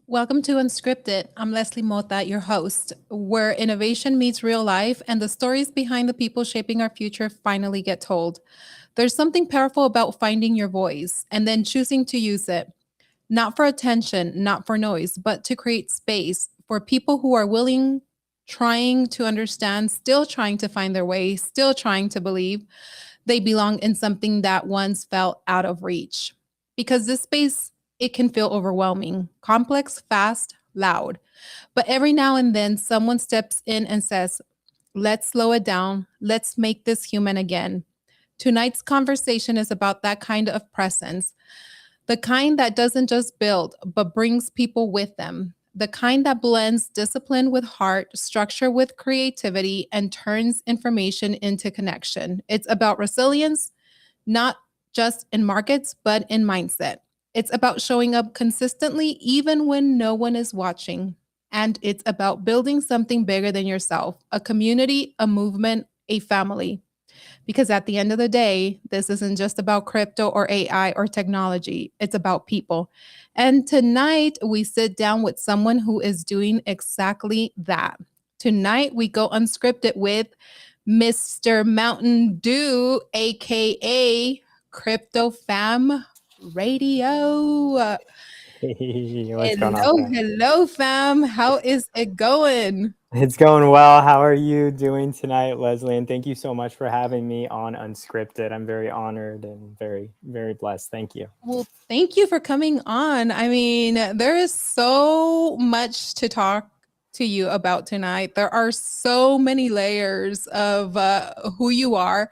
Welcome to Unscripted. I'm Leslie Mota, your host, where innovation meets real life and the stories behind the people shaping our future finally get told. There's something powerful about finding your voice and then choosing to use it, not for attention, not for noise, but to create space for people who are willing, trying to understand, still trying to find their way, still trying to believe they belong in something that once felt out of reach. Because this space, it can feel overwhelming, complex, fast, loud. But every now and then, someone steps in and says, let's slow it down. Let's make this human again. Tonight's conversation is about that kind of presence, the kind that doesn't just build, but brings people with them. The kind that blends discipline with heart, structure with creativity, and turns information into connection. It's about resilience, not just in markets, but in mindset. It's about showing up consistently, even when no one is watching. And it's about building something bigger than yourself, a community, a movement, a family. Because at the end of the day, this isn't just about crypto or AI or technology, it's about people. And tonight, we sit down with someone who is doing exactly that. Tonight, we go unscripted with Mr. Mountain Dew, aka Crypto Fam Radio. Hey, what's going on, Hello, fam? hello, fam. How is it going? It's going well. How are you doing tonight, Leslie? And thank you so much for having me on Unscripted. I'm very honored and very, very blessed. Thank you. Well, thank you for coming on. I mean, there is so much to talk to you about tonight. There are so many layers of who you are.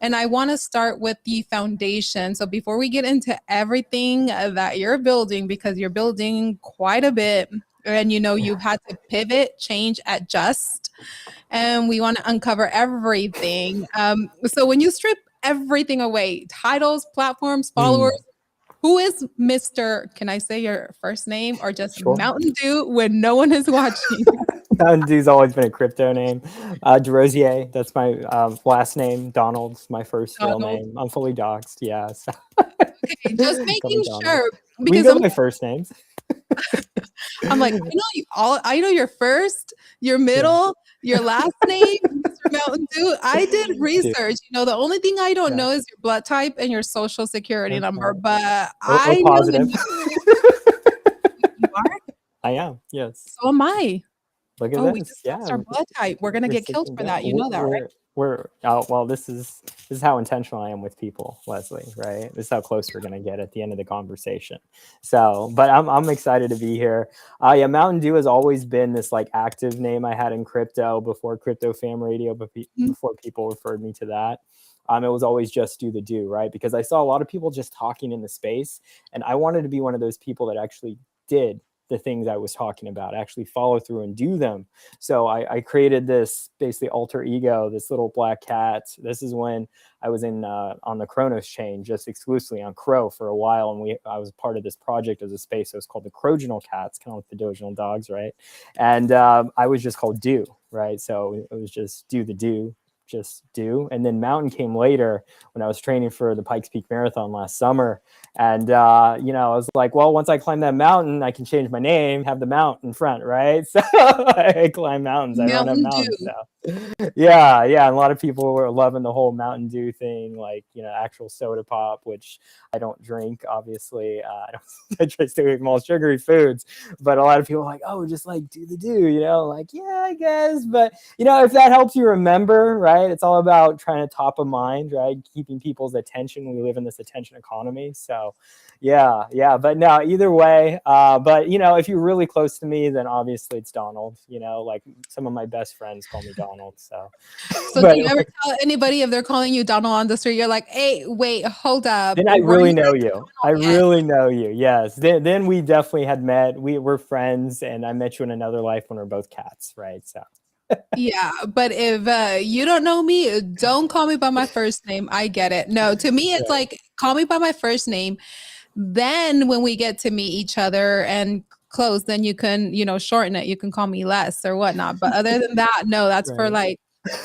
And I want to start with the foundation. So before we get into everything that you're building, because you're building quite a bit, and you've had to pivot, change, adjust, and we want to uncover everything. So when you strip everything away, titles, platforms, Mm, followers, who is Mr. Can I say your first name or just sure. Mountain Dew when no one is watching? Mountain Dew's always been a crypto name. DeRosier, that's my last name. Donald's my first real Donald. name. I'm fully doxxed, yeah. So Okay, just call me making Donald. sure We can because go by first names. I'm like, I know you all. I know your first, your Yeah. middle, your last name, Mr. Mountain Dew. I did Dude, research. The only thing I don't yeah. know is your blood type and your social security number, Okay. but O I know positive. you are. I am, yes. So am I. Look at Oh, we this. discussed Yeah, our blood type. We're gonna we're get killed sitting for down. that. You know that, right? We're oh, well. This is how intentional I am with people, Leslie. Right? This is how close we're gonna get at the end of the conversation. So, but I'm excited to be here. Yeah, Mountain Dew has always been this like active name I had in crypto before Crypto Fam Radio, but Mhm. before people referred me to that. It was always just do the do, right? Because I saw a lot of people just talking in the space, and I wanted to be one of those people that actually did the things I was talking about, actually follow through and do them. So I created this basically alter ego, this little black cat. This is when I was in on the Kronos chain, just exclusively on Crow for a while, and I was part of this project as a space. So it's called the Croginal Cats, kind of like the Doginal dogs, right? And I was just called Do, right? So it was just do the do. Just do. And then Mountain came later when I was training for the Pikes Peak Marathon last summer. And, I was like, well, once I climb that mountain, I can change my name, have the mount in front, right? So I climb mountains, I run up Mountain mountains. Dew. So yeah. And a lot of people were loving the whole Mountain Dew thing, like, actual soda pop, which I don't drink, obviously. I try to stay away from all sugary foods. But a lot of people are like, oh, just like do the do, like, yeah, I guess. But, if that helps you remember, right? It's all about trying to top of mind, right? Keeping people's attention. We live in this attention economy. So yeah. But no, either way. But if you're really close to me, then obviously it's Donald. Like some of my best friends call me Donald. So, So do but you ever tell anybody if they're calling you Donald on the street? You're like, hey, wait, hold up. then I Were really you know you. I yet? really know you. Yes. Then we definitely had met. We were friends, and I met you in another life when we are both cats, right? So. Yeah, but if you don't know me, don't call me by my first name. I get it. No, to me, it's Right. like call me by my first name. Then when we get to meet each other and close, then you can, shorten it. You can call me less or whatnot. But other than that, no, that's for Right. like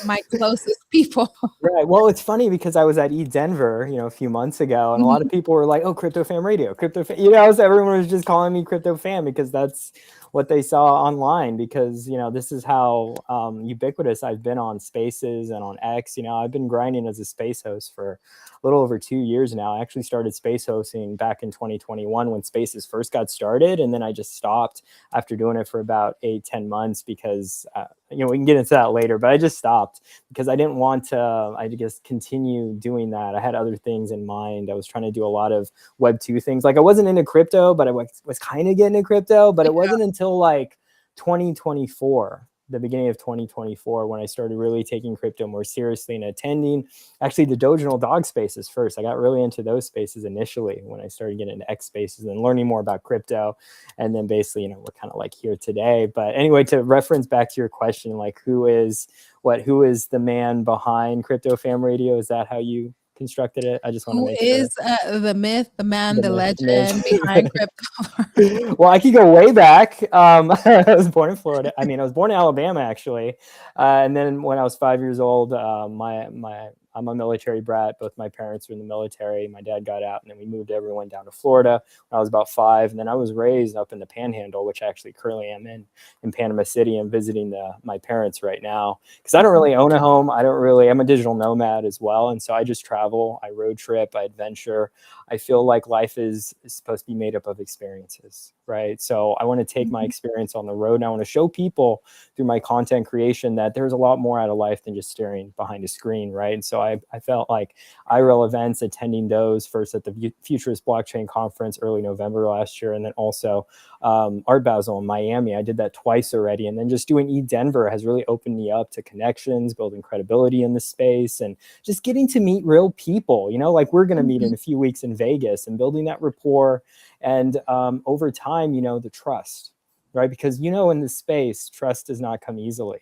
my closest people. Right. Well, it's funny because I was at Denver, a few months ago, and a lot of Mhm. people were like, "Oh, Crypto Fam Radio, Crypto Fam," so everyone was just calling me Crypto Fam because that's what they saw online. Because this is how ubiquitous I've been on Spaces and on X. I've been grinding as a space host for a little over 2 years now. I actually started space hosting back in 2021 when Spaces first got started, and then I just stopped after doing it for about 8-10 months because we can get into that later. But I just stopped because I didn't want to, I guess, continue doing that. I had other things in mind. I was trying to do a lot of Web 2 things. Like I wasn't into crypto, but I was kind of getting into crypto. But it wasn't until like 2024, the beginning of 2024, when I started really taking crypto more seriously and attending actually the Doginal dog spaces first. I got really into those spaces initially when I started getting into X spaces and learning more about crypto. And then basically, we're kind of like here today. But anyway, to reference back to your question, like who is the man behind Crypto Fam Radio? Is that how you constructed it? I just want to Who make sure. is the myth, the man, The the myth. legend behind crypto? Well, I could go way back. I was born in Florida. I mean, I was born in Alabama actually, and then when I was 5 years old, I'm a military brat. Both my parents were in the military. My dad got out, and then we moved everyone down to Florida when I was about 5. And then I was raised up in the Panhandle, which I actually currently am in Panama City. I'm visiting my parents right now because I don't really own a home. I'm a digital nomad as well, and so I just travel. I road trip. I adventure. I feel like life is supposed to be made up of experiences, right? So I want to take my experience on the road, and I want to show people through my content creation that there's a lot more out of life than just staring behind a screen, right? And so I felt like IRL events, attending those first at the Futurist Blockchain Conference early November last year, and then also Art Basel in Miami. I did that twice already, and then just doing Denver has really opened me up to connections, building credibility in the space, and just getting to meet real people, like we're going to meet in a few weeks in Vegas, and building that rapport. And over time, the trust, right? Because, in this space, trust does not come easily.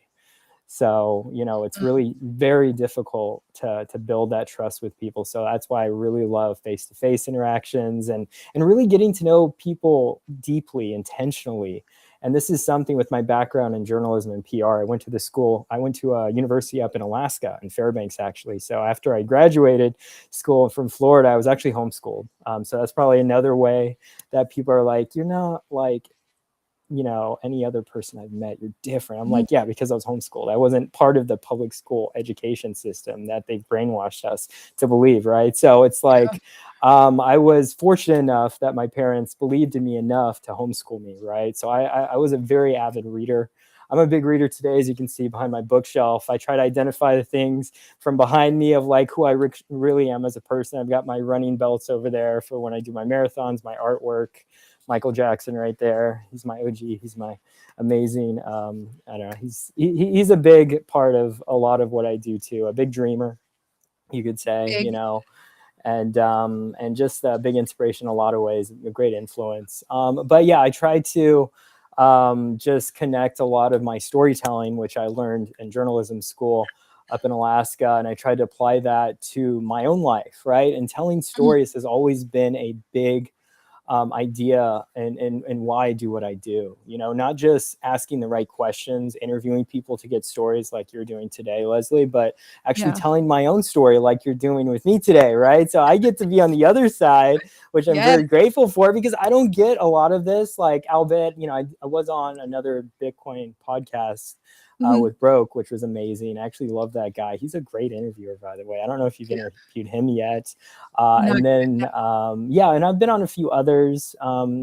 So, it's really very difficult to build that trust with people. So that's why I really love face-to-face interactions and really getting to know people deeply, intentionally. And this is something with my background in journalism and PR. I went to a university up in Alaska, in Fairbanks, actually. So after I graduated school from Florida, I was actually homeschooled. So that's probably another way that people are like, you're not like, any other person I've met, you're different. I'm like, yeah, because I was homeschooled. I wasn't part of the public school education system that they've brainwashed us to believe, right? So it's like, I was fortunate enough that my parents believed in me enough to homeschool me, right? So I was a very avid reader. I'm a big reader today, as you can see behind my bookshelf. I try to identify the things from behind me of like who I really am as a person. I've got my running belts over there for when I do my marathons, my artwork. Michael Jackson right there. He's my OG. He's my amazing. I don't know. He's a big part of a lot of what I do too. A big dreamer, you could say, Big. And just a big inspiration in a lot of ways. A great influence. But yeah, I try to just connect a lot of my storytelling, which I learned in journalism school up in Alaska, and I tried to apply that to my own life, right? And telling stories has always been a big idea and why I do what I do, not just asking the right questions, interviewing people to get stories like you're doing today, Leslie, but actually telling my own story like you're doing with me today, right? So I get to be on the other side, which I'm very grateful for because I don't get a lot of this. Like, I'll bet, I was on another Bitcoin podcast with Broke, which was amazing. I actually love that guy. He's a great interviewer, by the way. I don't know if you've interviewed him yet. And then, and I've been on a few others,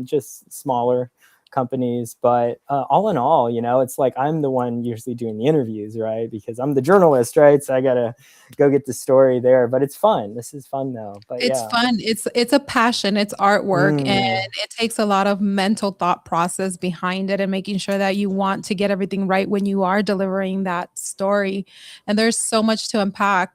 just smaller companies. But all in all, it's like I'm the one usually doing the interviews, right? Because I'm the journalist, right? So I got to go get the story there. But it's fun. This is fun, though. But it's fun. It's a passion. It's artwork, and it takes a lot of mental thought process behind it and making sure that you want to get everything right when you are delivering that story. And there's so much to unpack,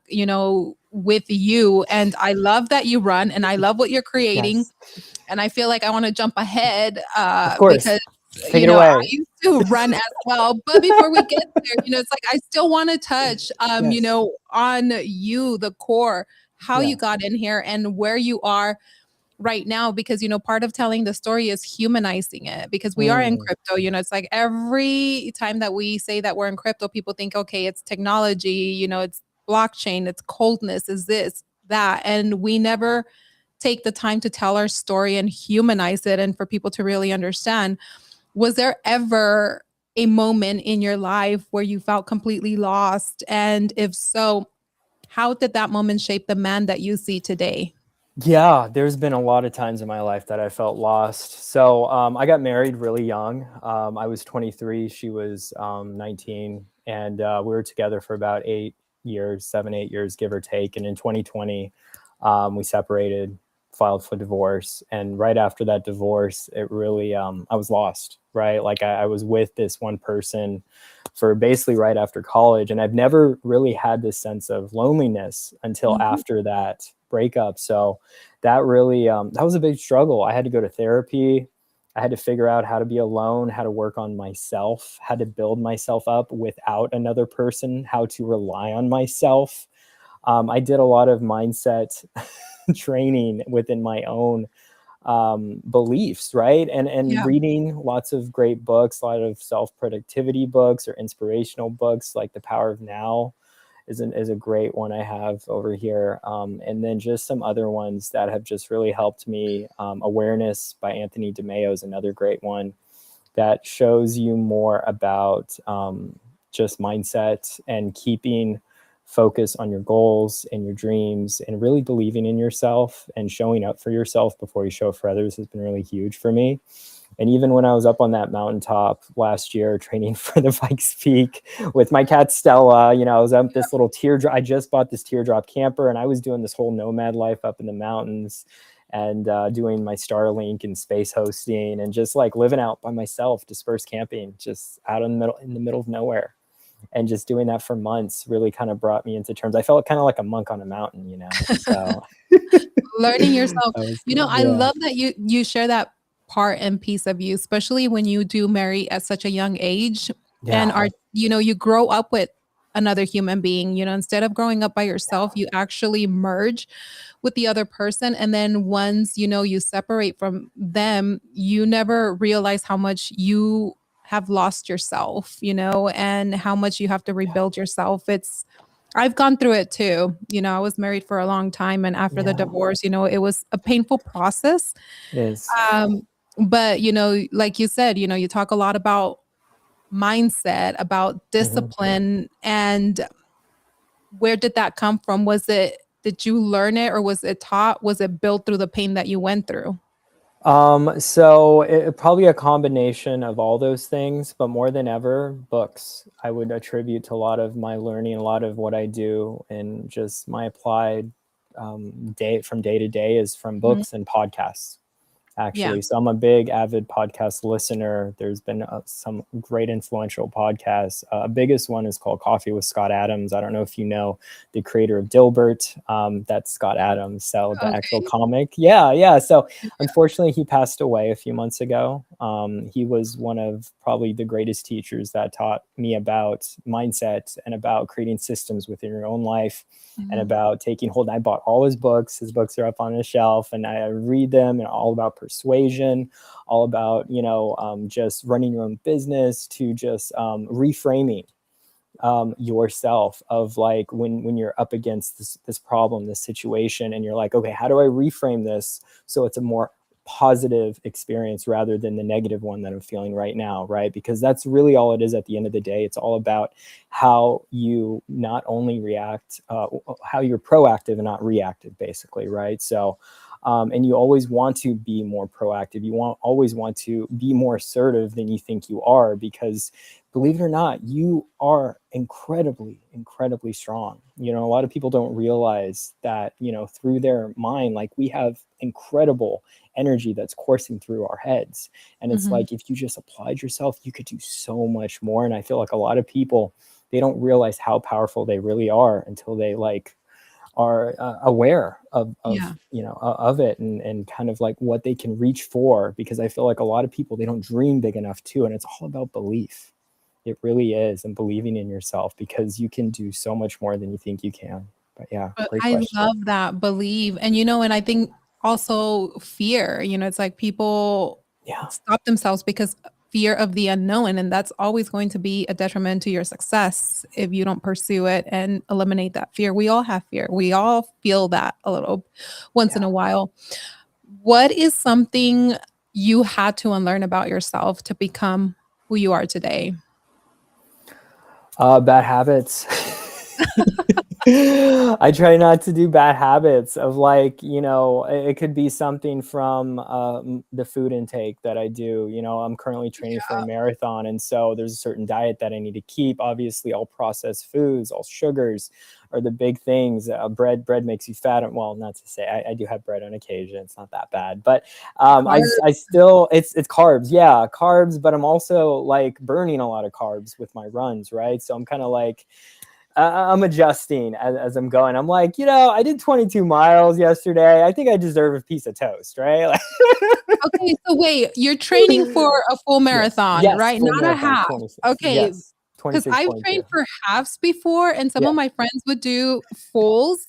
with you. And I love that you run, and I love what you're creating. Yes. And I feel like I want to jump ahead Of course. because Take it away. I used to run as well. But before we get there, it's like I still want to touch on you, the core, how you got in here and where you are right now, because part of telling the story is humanizing it, because we are in Mm, crypto. It's like every time that we say that we're in crypto, people think, okay, it's technology, it's blockchain, it's coldness, is this, that, and we never take the time to tell our story and humanize it, and for people to really understand. Was there ever a moment in your life where you felt completely lost? And if so, how did that moment shape the man that you see today? yeah, there's been a lot of times in my life that I felt lost. So I got married really young. I was 23, she was 19, and we were together for about 8 years, 7, 8 years, give or take. And in 2020, we separated, filed for divorce. And right after that divorce, it really, I was lost, right? Like I was with this one person for basically right after college. And I've never really had this sense of loneliness until Mhm. after that breakup. So that really, that was a big struggle. I had to go to therapy. I had to figure out how to be alone, how to work on myself, how to build myself up without another person, how to rely on myself. I did a lot of mindset training within my own beliefs, right? And Yeah. reading lots of great books, a lot of self productivity books or inspirational books, like The Power of Now is a great one I have over here. And then just some other ones that have just really helped me. Awareness by Anthony DeMeo is another great one that shows you more about just mindset and keeping focus on your goals and your dreams and really believing in yourself and showing up for yourself before you show up for others has been really huge for me. And even when I was up on that mountaintop last year training for the Pikes Peak with my cat Stella, I was up this little teardrop. I just bought this teardrop camper and I was doing this whole nomad life up in the mountains and doing my Starlink and space hosting and just like living out by myself, dispersed camping, just out in the middle of nowhere. And just doing that for months really kind of brought me into terms. I felt kind of like a monk on a mountain. So Learning yourself. that was good. I Yeah. love that you share that part and piece of you, especially when you do marry at such a young age and Yeah. are you grow up with another human being. Instead of growing up by yourself, you actually merge with the other person, and then once you separate from them, you never realize how much you have lost yourself, and how much you have to rebuild yourself. I've gone through it too. I was married for a long time, and after the Yeah. divorce, it was a painful process. It is. Um, but like you said, you talk a lot about mindset, about Mhm. discipline, and where did that come from? Did you learn it, or was it taught? Was it built through the pain that you went through? So probably a combination of all those things, but more than ever, books. I would attribute to a lot of my learning, a lot of what I do, and just my applied day to day is from Mhm. books and podcasts, Yeah. actually. So I'm a big avid podcast listener. There's been some great influential podcasts. Biggest one is called Coffee with Scott Adams. I don't know if you know the creator of Dilbert. That's Scott Adams. So the actual Okay. comic. Yeah, yeah. So unfortunately, he passed away a few months ago. He was one of probably the greatest teachers that taught me about mindset and about creating systems within your own life and Mhm. about taking hold. I bought all his books. His books are up on his shelf, and I read them. And all about persuasion, all about just running your own business to just reframing yourself of like when you're up against this problem, this situation, and you're like, okay, how do I reframe this so it's a more positive experience rather than the negative one that I'm feeling right now, right? Because that's really all it is at the end of the day. It's all about how you not only react, how you're proactive and not reactive, basically, right? So and you always want to be more proactive. You always want to be more assertive than you think you are, because believe it or not, you are incredibly, incredibly strong. A lot of people don't realize that, through their mind, like we have incredible energy that's coursing through our heads. And it's Mhm. like, if you just applied yourself, you could do so much more. And I feel like a lot of people, they don't realize how powerful they really are until they like are aware of Yeah. of it and kind of like what they can reach for, because I feel like a lot of people, they don't dream big enough too, and it's all about belief. It really is, and believing in yourself, because you can do so much more than you think you can. But yeah, But great I question. love that believe. And and I think also fear. It's like people Yeah. stop themselves because fear of the unknown, and that's always going to be a detriment to your success if you don't pursue it and eliminate that fear. We all have fear. We all feel that a little once in Yeah. a while. What is something you had to unlearn about yourself to become who you are today? Bad habits. I try not to do bad habits of like, it could be something from the food intake that I do. I'm currently training for a marathon. And so there's a certain diet that I need to keep. Obviously, all processed foods, all sugars are the big things. Bread makes you fat. Well, not to say I do have bread on occasion. It's not that bad. But I still, it's carbs. Yeah, carbs. But I'm also like burning a lot of carbs with my runs, right? So I'm kind of like, I'm adjusting as I'm going. I'm like, I did 22 miles yesterday. I think I deserve a piece of toast, right? Okay, so wait, you're training for a full marathon, Yes, right? full Not a marathon, half. 26. Okay, Yes, because I've 26.2. trained for halves before, and some Yeah, of my friends would do fulls.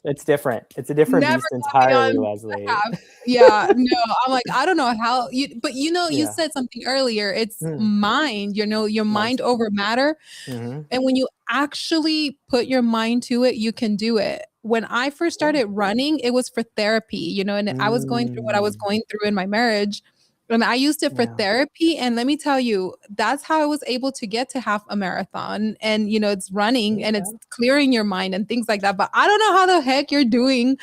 it's different. It's a different Never beast got entirely, beyond the Leslie. half. Yeah, no, I'm like, I don't know how but you Yeah, said something earlier. It's mm, mind, your mind mindset. over matter. Mm-hmm. And when you actually put your mind to it, you can do it. When I first Yeah. started running, it was for therapy, and I was going through what I was Mm, going through in my marriage. And I used it for yeah. therapy. And let me tell you, that's how I was able to get to half a marathon. And, it's running and it's Okay. clearing your mind and things like that. But I don't know how the heck you're doing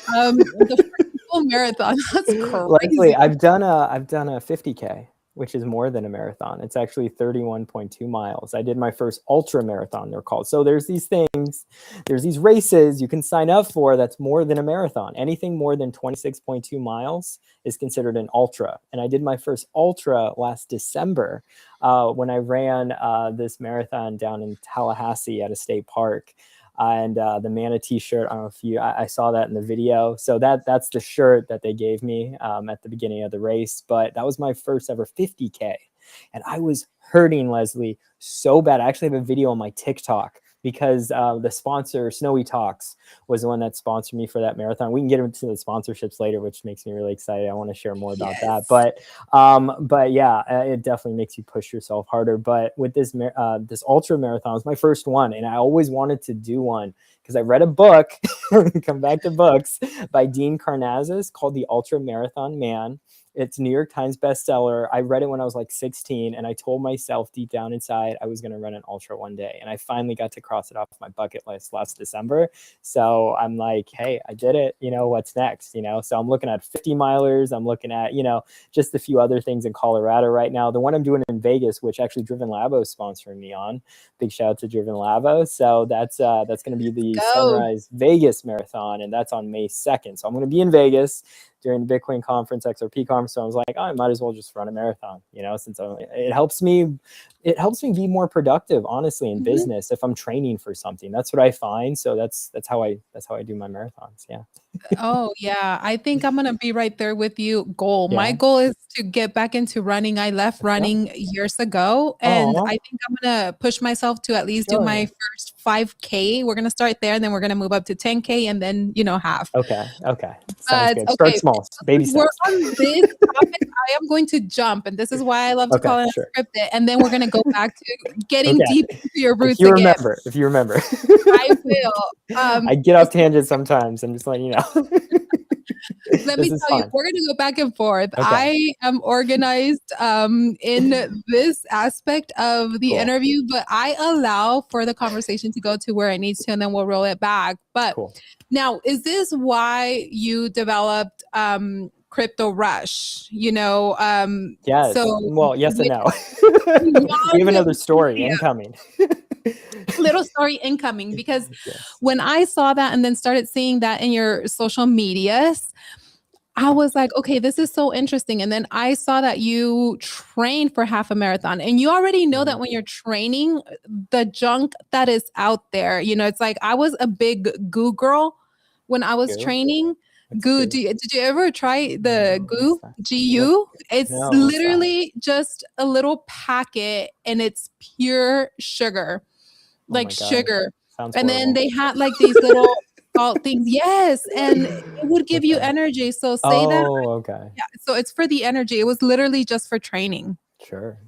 the freaking full marathon. That's Leslie, crazy. I've done a 50K, which is more than a marathon. It's actually 31.2 miles. I did my first ultra marathon, they're called. So there's these things, there's these races you can sign up for that's more than a marathon. Anything more than 26.2 miles is considered an ultra. And I did my first ultra last December when I ran this marathon down in Tallahassee at a state park. And the manatee shirt. I don't know if I saw that in the video. So that's the shirt that they gave me at the beginning of the race. But that was my first ever 50K. And I was hurting, Leslie, so bad. I actually have a video on my TikTok because the sponsor, Snowy Talks, was the one that sponsored me for that marathon. We can get into the sponsorships later, which makes me really excited. I want to share more about that. Yes. But yeah, it definitely makes you push yourself harder. But with this ultra marathon, it was my first one, and I always wanted to do one because I read a book, come back to books, by Dean Karnazes called The Ultra Marathon Man. It's a New York Times bestseller. I read it when I was like 16, and I told myself deep down inside I was going to run an ultra one day. And I finally got to cross it off my bucket list last December. So I'm like, hey, I did it. What's next? So I'm looking at 50 milers. I'm looking at, just a few other things in Colorado right now. The one I'm doing in Vegas, which actually Driven Labo is sponsoring me on. Big shout out to Driven Labo. So that's going to be the Go. Sunrise Vegas Marathon, and that's on May 2nd. So I'm going to be in Vegas during the Bitcoin conference, XRP conference. So I was like, I might as well just run a marathon, since it helps me be more productive, honestly, in business if I'm training for something. That's what I find. So that's how I do my marathons. Yeah. Oh, yeah. I think I'm gonna be right there with you. My Yeah. goal is to get back into running. I left Let's go. running years ago, and I Oh, think I'm gonna push myself to at least do sure. my first 5K. We're gonna start there, and then we're gonna move up to 10K, and then half. Okay. Sounds But good. Start okay, small. Baby we're steps. on this topic. I am going to jump, and this is why I love to Okay, call it sure. unscripted. And then we're gonna go back to getting Okay. deep into your If roots you again. remember. I will. I get off tangents sometimes. I'm just letting you know. Let This me is tell you, fun. we're gonna go back and forth. Okay. I am organized in this aspect of the Cool. interview, but I allow for the conversation to go to where it needs to, and then we'll roll it back. But Cool. now, is this why you developed Crypto Rush? Yes. So Well, yes and with no. We have young another story media, incoming. little story incoming, because Yes. when I saw that and then started seeing that in your social medias, I was like, okay, this is so interesting. And then I saw that you trained for half a marathon, and you already know that when you're training, the junk that is out there, it's like I was a big goo girl when I was Goo? training. What's Goo, goo? did you ever try the No, what's goo? that? What? GU? It's No, what's that? literally just a little packet, and it's pure sugar, Oh like my gosh. sugar. Sounds And then horrible. they had like these little called things. Yes, and it would give you Okay. energy. So say that Oh, okay. yeah, so it's for the energy. It was literally just for training. Sure.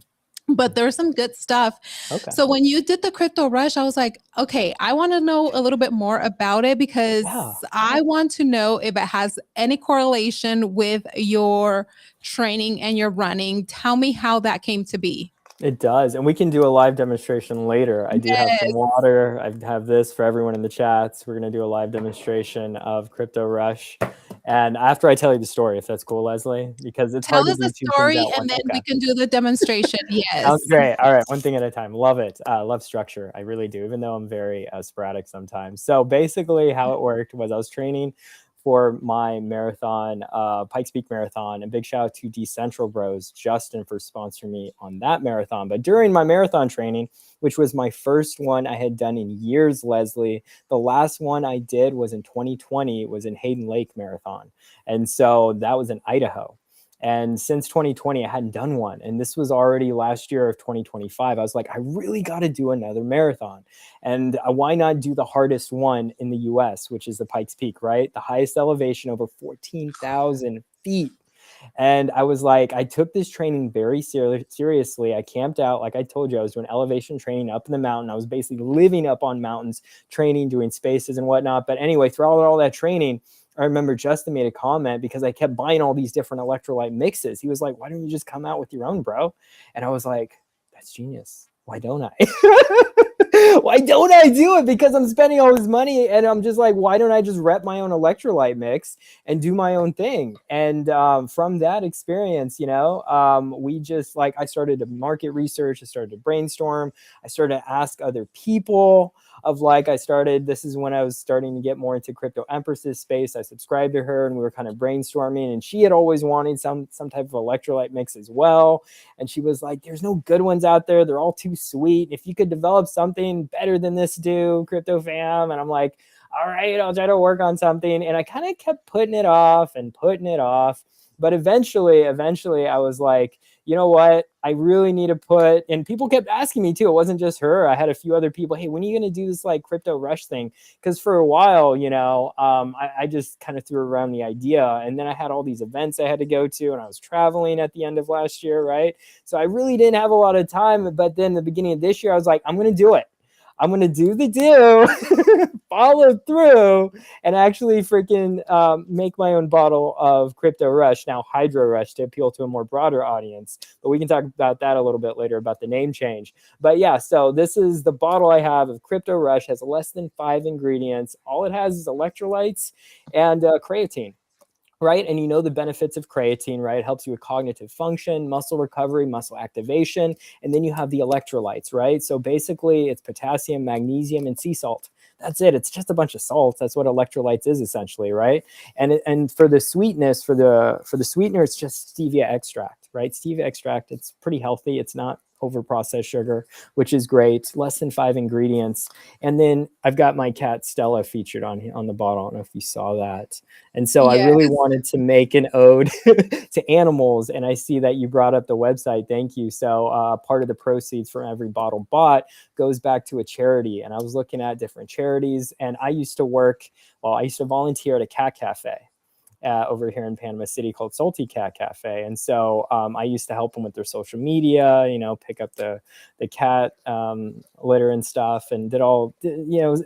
But there's some good stuff. Okay. So when you did the crypto rush, I was like, okay, I want to know a little bit more about it Yeah. because I want to know if it has any correlation with your training and your running. Tell me how that came to be. It does. And we can do a live demonstration later. I do have some Yes. water. I have this for everyone in the chats. We're going to do a live demonstration of Crypto Rush. And after I tell you the story, if that's cool, Leslie, because it's hard Tell to us do a two things story at and once. then Okay. we can do the demonstration. Sounds Yes. great. All right. One thing at a time. Love it. Love structure. I really do, even though I'm very sporadic sometimes. So basically, how it worked was I was training for my marathon, Pikes Peak Marathon. And big shout out to Decentral Bros, Justin, for sponsoring me on that marathon. But during my marathon training, which was my first one I had done in years, Leslie, the last one I did was in 2020. It was in Hayden Lake Marathon. And so that was in Idaho. And since 2020, I hadn't done one. And this was already last year of 2025. I was like, I really got to do another marathon. And why not do the hardest one in the US, which is the Pikes Peak, right? The highest elevation, over 14,000 feet. And I was like, I took this training very seriously. I camped out. Like I told you, I was doing elevation training up in the mountain. I was basically living up on mountains, training, doing spaces and whatnot. But anyway, throughout all that training, I remember Justin made a comment because I kept buying all these different electrolyte mixes. He was like, why don't you just come out with your own, bro? And I was like, that's genius. Why don't I? Why don't I do it? Because I'm spending all this money and I'm just like, why don't I just rep my own electrolyte mix and do my own thing? And from that experience, we just like, I started to market research. I started to brainstorm. I started to ask other people of like, this is when I was starting to get more into Crypto Empress's space. I subscribed to her and we were kind of brainstorming, and she had always wanted some type of electrolyte mix as well. And she was like, there's no good ones out there. They're all too sweet. If you could develop something better than this, do Crypto Fam. And I'm like, all right, I'll try to work on something. And I kind of kept putting it off. But eventually I was like, you know what? I really need to put, and people kept asking me too. It wasn't just her. I had a few other people. Hey, when are you going to do this like crypto rush thing? Because for a while, I just kind of threw around the idea. And then I had all these events I had to go to, and I was traveling at the end of last year, right? So I really didn't have a lot of time. But then the beginning of this year, I was like, I'm going to do it. I'm going to do the do, follow through, and actually freaking make my own bottle of Crypto Rush, now Hydro Rush, to appeal to a more broader audience. But we can talk about that a little bit later, about the name change. But yeah, so this is the bottle I have of Crypto Rush. Has less than 5 ingredients. All it has is electrolytes and creatine. Right. And the benefits of creatine, right? It helps you with cognitive function, muscle recovery, muscle activation. And then you have the electrolytes, right? So basically it's potassium, magnesium, and sea salt. That's it. It's just a bunch of salts. That's what electrolytes is essentially, right? And for the sweetness, for the sweetener, it's just stevia extract, right? Stevia extract, it's pretty healthy. It's not over processed sugar, which is great. Less than 5 ingredients. And then I've got my cat Stella featured on the bottle. I don't know if you saw that. And so I Yes. really wanted to make an ode to animals. And I see that you brought up the website. Thank you. So part of the proceeds from every bottle bought goes back to a charity. And I was looking at different charities. And I used to volunteer at a cat cafe over here in Panama City called Salty Cat Cafe. And so I used to help them with their social media, pick up the cat litter and stuff, and it was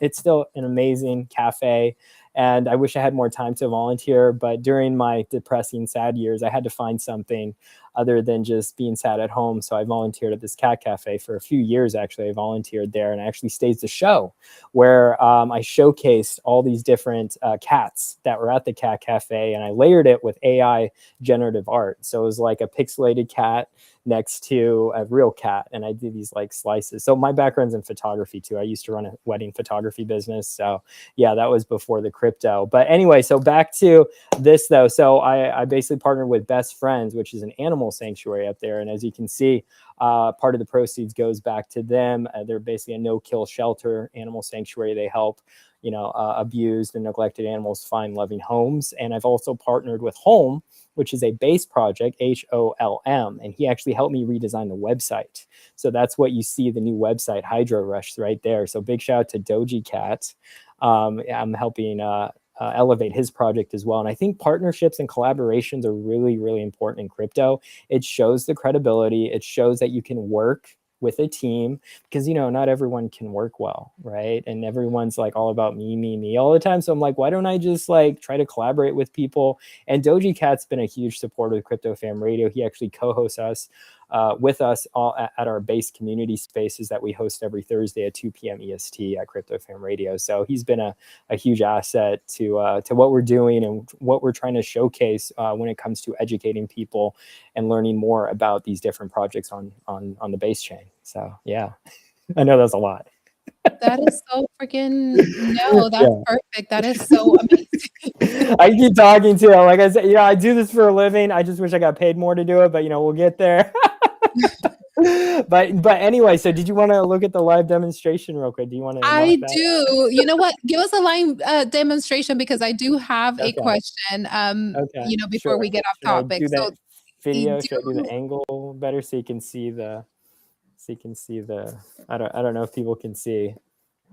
it's still an amazing cafe. And I wish I had more time to volunteer, but during my depressing, sad years, I had to find something other than just being sad at home. So I volunteered at this cat cafe for a few years. Actually, I volunteered there, and I actually staged a show where I showcased all these different cats that were at the cat cafe, and I layered it with AI generative art. So it was like a pixelated cat next to a real cat, and I did these like slices. So my background's in photography too. I used to run a wedding photography business. So yeah, that was before the crypto. But anyway, so back to this though. So I basically partnered with Best Friends, which is an animal sanctuary up there. And as you can see, part of the proceeds goes back to them. They're basically a no-kill shelter, animal sanctuary. They help abused and neglected animals find loving homes. And I've also partnered with Home, which is a bass project, HOLM, and he actually helped me redesign the website. So that's what you see, the new website, Hydro Rush, right there. So big shout out to Doji Cat. I'm helping elevate his project as well. And I think partnerships and collaborations are really, really important in crypto. It shows the credibility. It shows that you can work with a team, because, you know, not everyone can work well, right? And everyone's like all about me all the time. So I'm like, why don't I just like try to collaborate with people? And Doji Cat's been a huge supporter of Crypto Fam Radio. He actually co-hosts us with us all at our base community spaces that we host every Thursday at 2 p.m. EST at Crypto Fam Radio. So he's been a huge asset to what we're doing and what we're trying to showcase when it comes to educating people and learning more about these different projects on the base chain. So yeah, I know that's a lot. That is so freaking no, that's perfect. That is so amazing. I keep talking to, like I said, you know, I do this for a living. I just wish I got paid more to do it, but you know, we'll get there. but anyway, so did you want to look at the live demonstration real quick? Do you want to? I do. You know what? Give us a live demonstration, because I do have a question. You know, before we get off topic. So video, should I do the angle better so you can see the I don't know if people can see.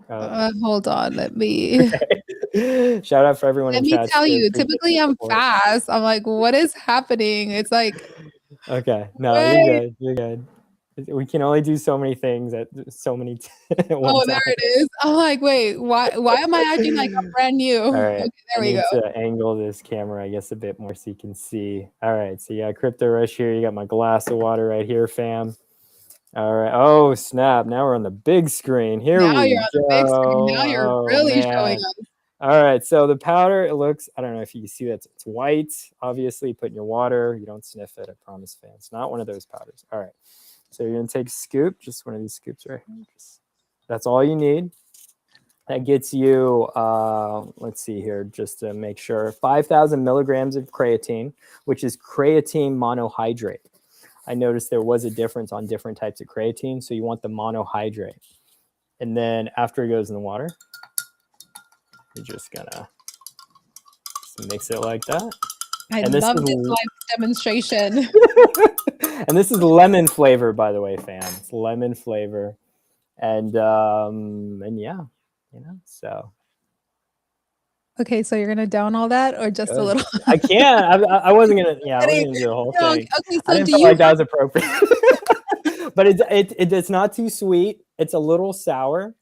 Hold on, let me shout out for everyone in chat. Let me tell you, typically I'm fast. I'm like, what is happening? It's like, okay, no, you're good. We can only do so many things at so many at one time. There it is. I'm like, wait, why am I acting like I'm brand new? All right, okay, there we go. To angle this camera, I guess, a bit more so you can see. All right, so you got Crypto Rush here. You got my glass of water right here, fam. All right. Oh, snap. Now we're on the big screen. Here we go. Now you're on the big screen. Now you're really showing us. All right. So the powder, it looks, I don't know if you can see that it's white. Obviously, put in your water. You don't sniff it. I promise, fans. It's not one of those powders. All right. So you're going to take a scoop, just one of these scoops right here. That's all you need. That gets you, let's see here, just to make sure, 5,000 milligrams of creatine, which is creatine monohydrate. I noticed there was a difference on different types of creatine. So you want the monohydrate. And then after it goes in the water, you're just gonna mix it like that. I love this live demonstration. And this is lemon flavor, by the way, fam. It's lemon flavor. And yeah, you know, so. Okay, so you're gonna down all that, or just a little? I can't. I wasn't gonna. Yeah, I wasn't gonna do the whole thing. Okay, so I didn't feel like that was appropriate. But it's not too sweet. It's a little sour,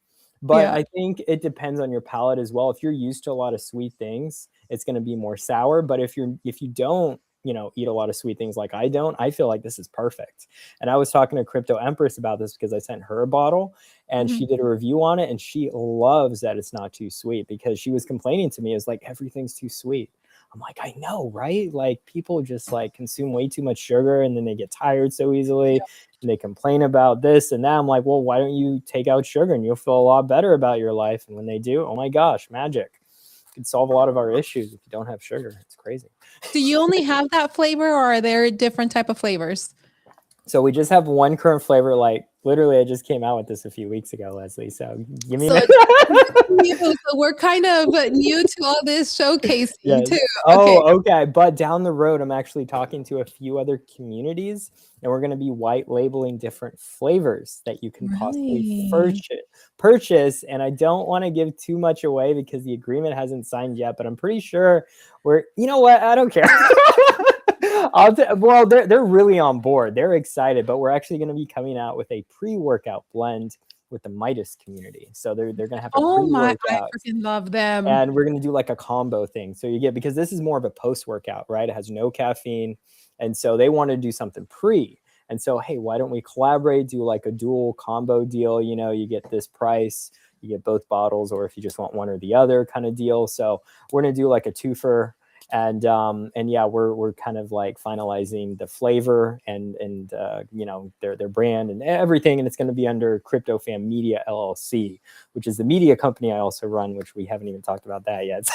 but I think it depends on your palate as well. If you're used to a lot of sweet things, it's gonna be more sour. But if you don't, you know, eat a lot of sweet things like I don't, I feel like this is perfect. And I was talking to Crypto Empress about this because I sent her a bottle and she did a review on it, and she loves that it's not too sweet, because she was complaining to me, it's like, everything's too sweet. I'm like, I know, right? Like, people just like consume way too much sugar and then they get tired so easily and they complain about this and that. I'm like, well, why don't you take out sugar and you'll feel a lot better about your life? And when they do, oh my gosh, magic. You can solve a lot of our issues if you don't have sugar. It's crazy. Do you only have that flavor, or are there different type of flavors? So we just have one current flavor. Like, literally, I just came out with this a few weeks ago, Leslie. So give me so we're kind of new to all this showcasing too. Okay. But down the road, I'm actually talking to a few other communities, and we're going to be white labeling different flavors that you can possibly purchase. And I don't want to give too much away because the agreement hasn't signed yet, but I'm pretty sure you know what? I don't care. Well, they're really on board. They're excited, but we're actually going to be coming out with a pre-workout blend with the Midas community. So they're going to have a pre-workout. I freaking love them. And we're going to do like a combo thing. So you get, because this is more of a post-workout, right? It has no caffeine. And so they want to do something pre. And so, hey, why don't we collaborate, do like a dual combo deal? You know, you get this price, you get both bottles, or if you just want one or the other kind of deal. So we're going to do like a twofer. And yeah, we're kind of like finalizing the flavor and you know, their brand and everything, and it's going to be under Crypto Fam Media LLC, which is the media company I also run, which we haven't even talked about that yet.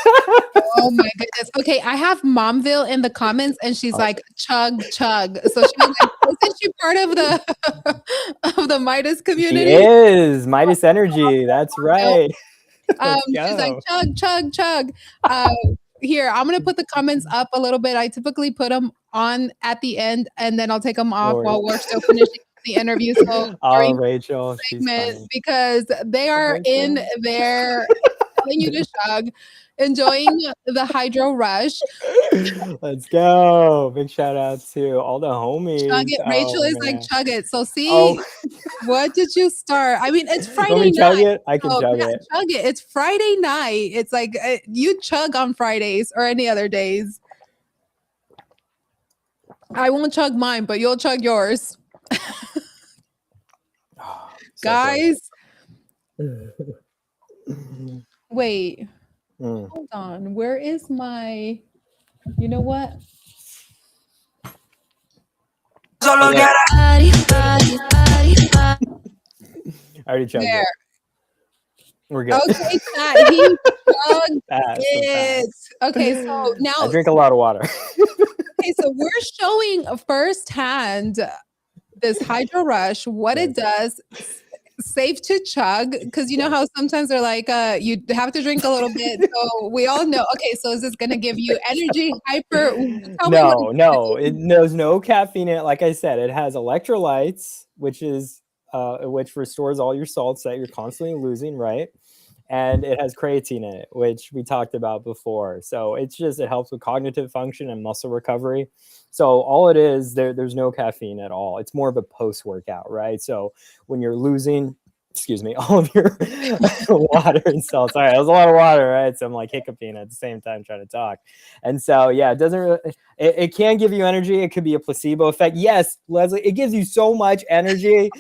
Oh my goodness. Okay, I have Momville in the comments, and she's like, chug. So she's like, isn't she part of the Midas community? She is Midas Energy. That's right. She's like, chug. here, I'm gonna put the comments up a little bit. I typically put them on at the end, and then I'll take them off while we're still finishing the interview. So Oh, during Rachel, she's segment, funny. because they are in Rachel. there telling you to chug, enjoying the hydro rush. Let's go. Big shout out to all the homies. Chug it. Rachel Oh, is like, man. chug it. So Oh, see, what did you start? I mean, it's want Friday me to chug night. it? I can So chug yeah, it. chug it. It's Friday night. It's like you chug on Fridays or any other days. I won't chug mine, but you'll chug yours. Oh, so Guys, good. wait. Hold on. Where is my, you know what? Okay. I already chugged There. it. We're good. Okay, chat. He chugged Fast, it. Okay, so now I drink a lot of water. okay, so we're showing firsthand this hydro rush, what it does. Safe to chug, because you know how sometimes they're like, you have to drink a little bit. So we all know. Okay, so is this gonna give you energy, hyper? No, there's no caffeine in it. Like I said, it has electrolytes, which restores all your salts that you're constantly losing, right? And it has creatine in it, which we talked about before. So it helps with cognitive function and muscle recovery. So all it is, there's no caffeine at all. It's more of a post-workout, right? So when you're losing, all of your water and salt. Sorry, that was a lot of water, right? So I'm like hiccuping at the same time trying to talk. And so, yeah, it doesn't really, it can give you energy. It could be a placebo effect. Yes, Leslie, it gives you so much energy.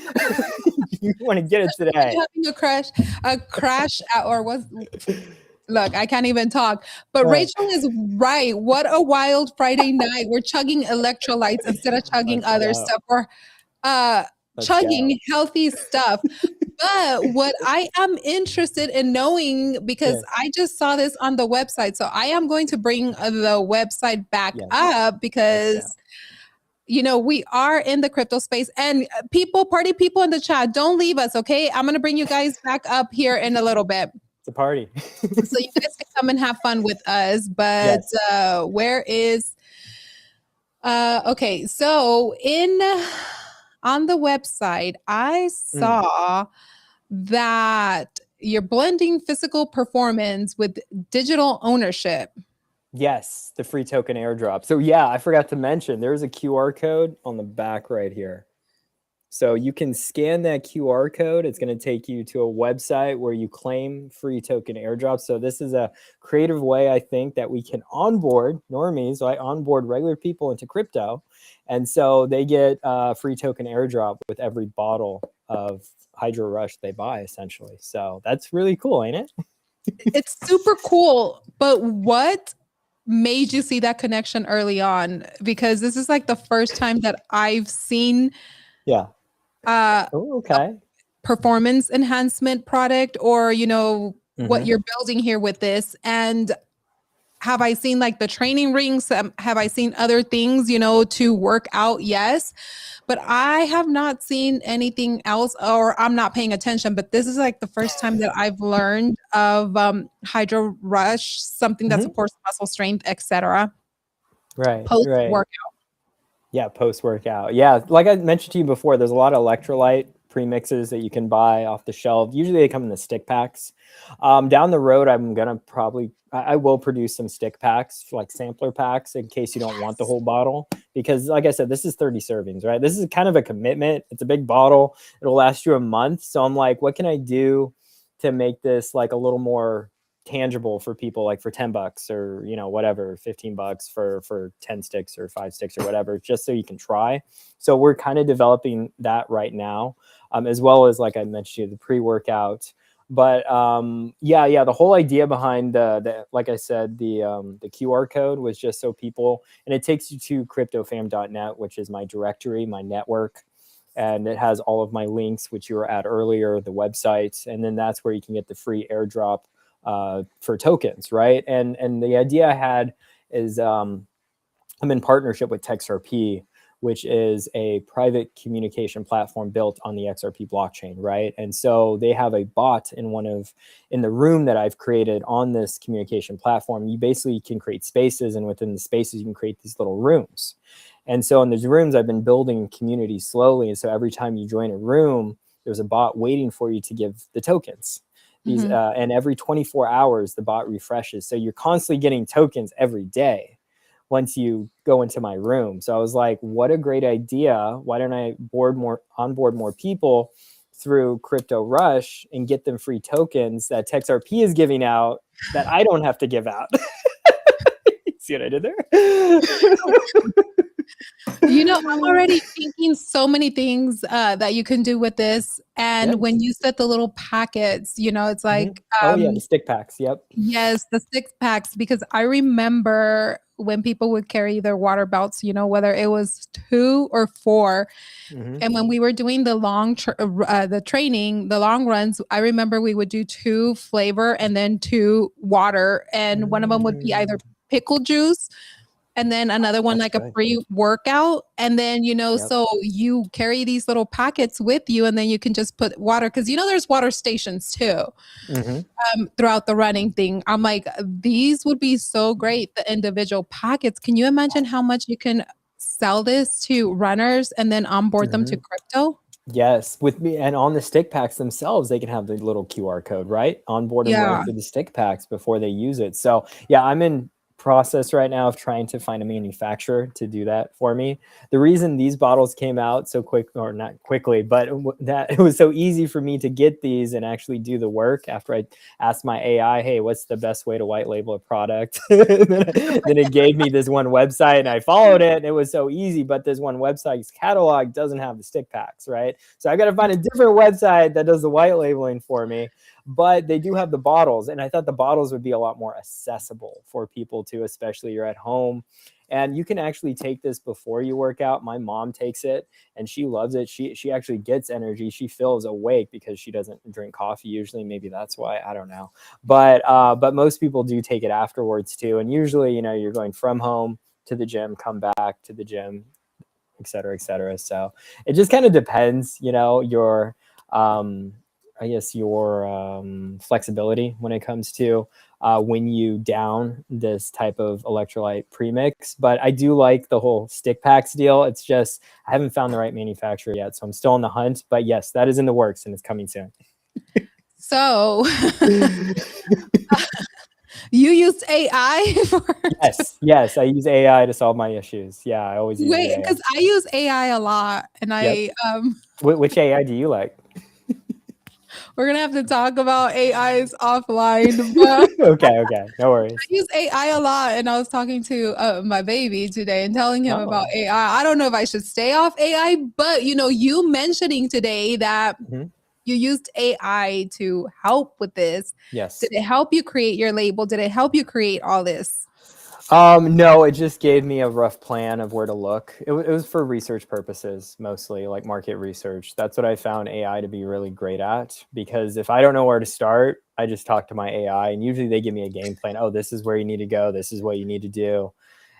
You want to get it today. Having a crash or was look, I can't even talk. But Rachel is right. What a wild Friday night. We're chugging electrolytes instead of chugging other stuff. We're chugging healthy stuff. But what I am interested in knowing, because I just saw this on the website, so I am going to bring the website back up because you know, we are in the crypto space, and party people in the chat, don't leave us, okay? I'm going to bring you guys back up here in a little bit. It's a party. So you guys can come and have fun with us, but where is, okay, so on the website, I saw that you're blending physical performance with digital ownership. Yes, the free token airdrop. So yeah, I forgot to mention there's a QR code on the back right here. So you can scan that QR code. It's going to take you to a website where you claim free token airdrop. So this is a creative way, I think, that we can onboard normies. So I onboard regular people into crypto. And so they get a free token airdrop with every bottle of Hydro Rush they buy, essentially. So that's really cool, ain't it? It's super cool. But what made you see that connection early on? Because this is like the first time that I've seen performance enhancement product, or you know, what you're building here with this. And have I seen like the training rings? Have I seen other things, you know, to work out? Yes, but I have not seen anything else, or I'm not paying attention. But this is like the first time that I've learned of Hydro Rush, something that supports muscle strength, etc. Post workout. Yeah, post workout. Yeah, like I mentioned to you before, there's a lot of electrolyte premixes that you can buy off the shelf. Usually they come in the stick packs. Down the road, I will produce some stick packs, like sampler packs, in case you don't want the whole bottle. Because like I said, this is 30 servings, right? This is kind of a commitment. It's a big bottle. It'll last you a month. So I'm like, what can I do to make this like a little more tangible for people, like for $10 or, you know, whatever, $15 for 10 sticks or 5 sticks or whatever, just so you can try. So we're kind of developing that right now, as well as, like I mentioned to you, the pre-workout. But the whole idea behind the like I said, the QR code was just so people, and it takes you to cryptofam.net, which is my directory, my network. And it has all of my links, which you were at earlier, the website. And then that's where you can get the free airdrop for tokens, right? And the idea I had is I'm in partnership with TexRP, which is a private communication platform built on the XRP blockchain, right? And so they have a bot in the room that I've created on this communication platform. You basically can create spaces, and within the spaces, you can create these little rooms. And so in these rooms, I've been building community slowly. And so every time you join a room, there's a bot waiting for you to give the tokens. And every 24 hours, the bot refreshes. So you're constantly getting tokens every day once you go into my room. So I was like, what a great idea. Why don't I onboard more people through Crypto Rush and get them free tokens that TexRP is giving out that I don't have to give out? See what I did there? I'm already thinking so many things that you can do with this. And when you set the little packets, it's like, the stick packs. Yep. Yes, the 6 packs, because I remember when people would carry their water belts, whether it was 2 or 4. And when we were doing the the training, the long runs, I remember we would do 2 flavor and then 2 water. And one of them would be either pickle juice, and then another one like a pre-workout. And then, so you carry these little packets with you, and then you can just put water, because there's water stations too throughout the running thing. I'm like, these would be so great, the individual packets. Can you imagine how much you can sell this to runners and then onboard them to crypto? Yes, with me, and on the stick packs themselves, they can have the little QR code, right? Onboard them right through the stick packs before they use it. So yeah, I'm in process right now of trying to find a manufacturer to do that for me. The reason these bottles came out so quick, or not quickly, but that it was so easy for me to get these and actually do the work after I asked my AI, hey, what's the best way to white label a product? Then it gave me this one website, and I followed it, and it was so easy. But this one website's catalog doesn't have the stick packs, right? So I got to find a different website that does the white labeling for me. But they do have the bottles, and I thought the bottles would be a lot more accessible for people too, especially you're at home. And you can actually take this before you work out. My mom takes it and she loves it. She actually gets energy. She feels awake because she doesn't drink coffee usually. Maybe that's why, I don't know. But most people do take it afterwards too. And usually, you're going from home to the gym, come back to the gym, et cetera, et cetera. So it just kind of depends, your flexibility when it comes to when you down this type of electrolyte premix. But I do like the whole stick packs deal. It's just I haven't found the right manufacturer yet, so I'm still on the hunt. But yes, that is in the works and it's coming soon. So you used AI for yes, I use AI to solve my issues. Yeah, I always use AI. Because I use AI a lot, and which AI do you like? We're gonna have to talk about AIs offline. But okay, no worries. I use AI a lot, and I was talking to my baby today and telling him about AI. I don't know if I should stay off AI, but you mentioning today that you used AI to help with this. Yes. Did it help you create your label? Did it help you create all this? No, it just gave me a rough plan of where to look. It was for research purposes, mostly like market research. That's what I found AI to be really great at, because if I don't know where to start, I just talk to my AI, and usually they give me a game plan. Oh, this is where you need to go. This is what you need to do.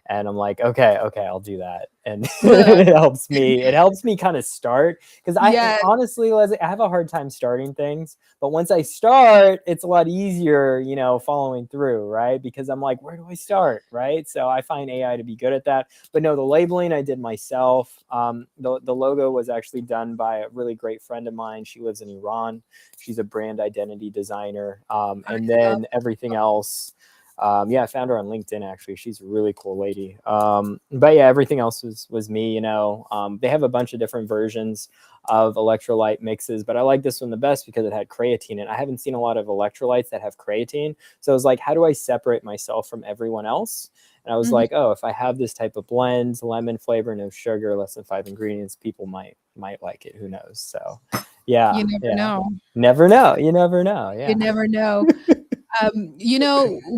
And I'm like, okay, I'll do that. And it helps me kind of start, because honestly, Leslie, I have a hard time starting things, but once I start, it's a lot easier, following through, right? Because I'm like, where do I start? Right. So I find AI to be good at that. But no, the labeling I did myself. The logo was actually done by a really great friend of mine. She lives in Iran. She's a brand identity designer. And then everything else, I found her on LinkedIn, actually. She's a really cool lady. But yeah, everything else was me, They have a bunch of different versions of electrolyte mixes, but I like this one the best because it had creatine in it. I haven't seen a lot of electrolytes that have creatine. So I was like, how do I separate myself from everyone else? And I was like, if I have this type of blend, lemon flavor, no sugar, less than 5 ingredients, people might like it. Who knows? So yeah. You never know. Never know. You never know. Yeah. You never know.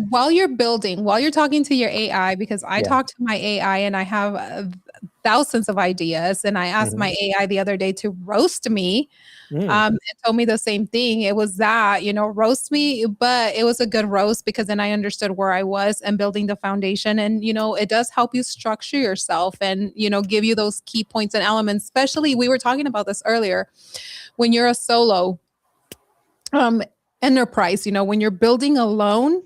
While you're talking to your AI, because I talk to my AI and I have thousands of ideas. And I asked Mhm. my AI the other day to roast me. Mm. It told me the same thing. It was that, roast me, but it was a good roast because then I understood where I was and building the foundation. And, it does help you structure yourself and, give you those key points and elements, especially we were talking about this earlier when you're a solo um enterprise, when you're building alone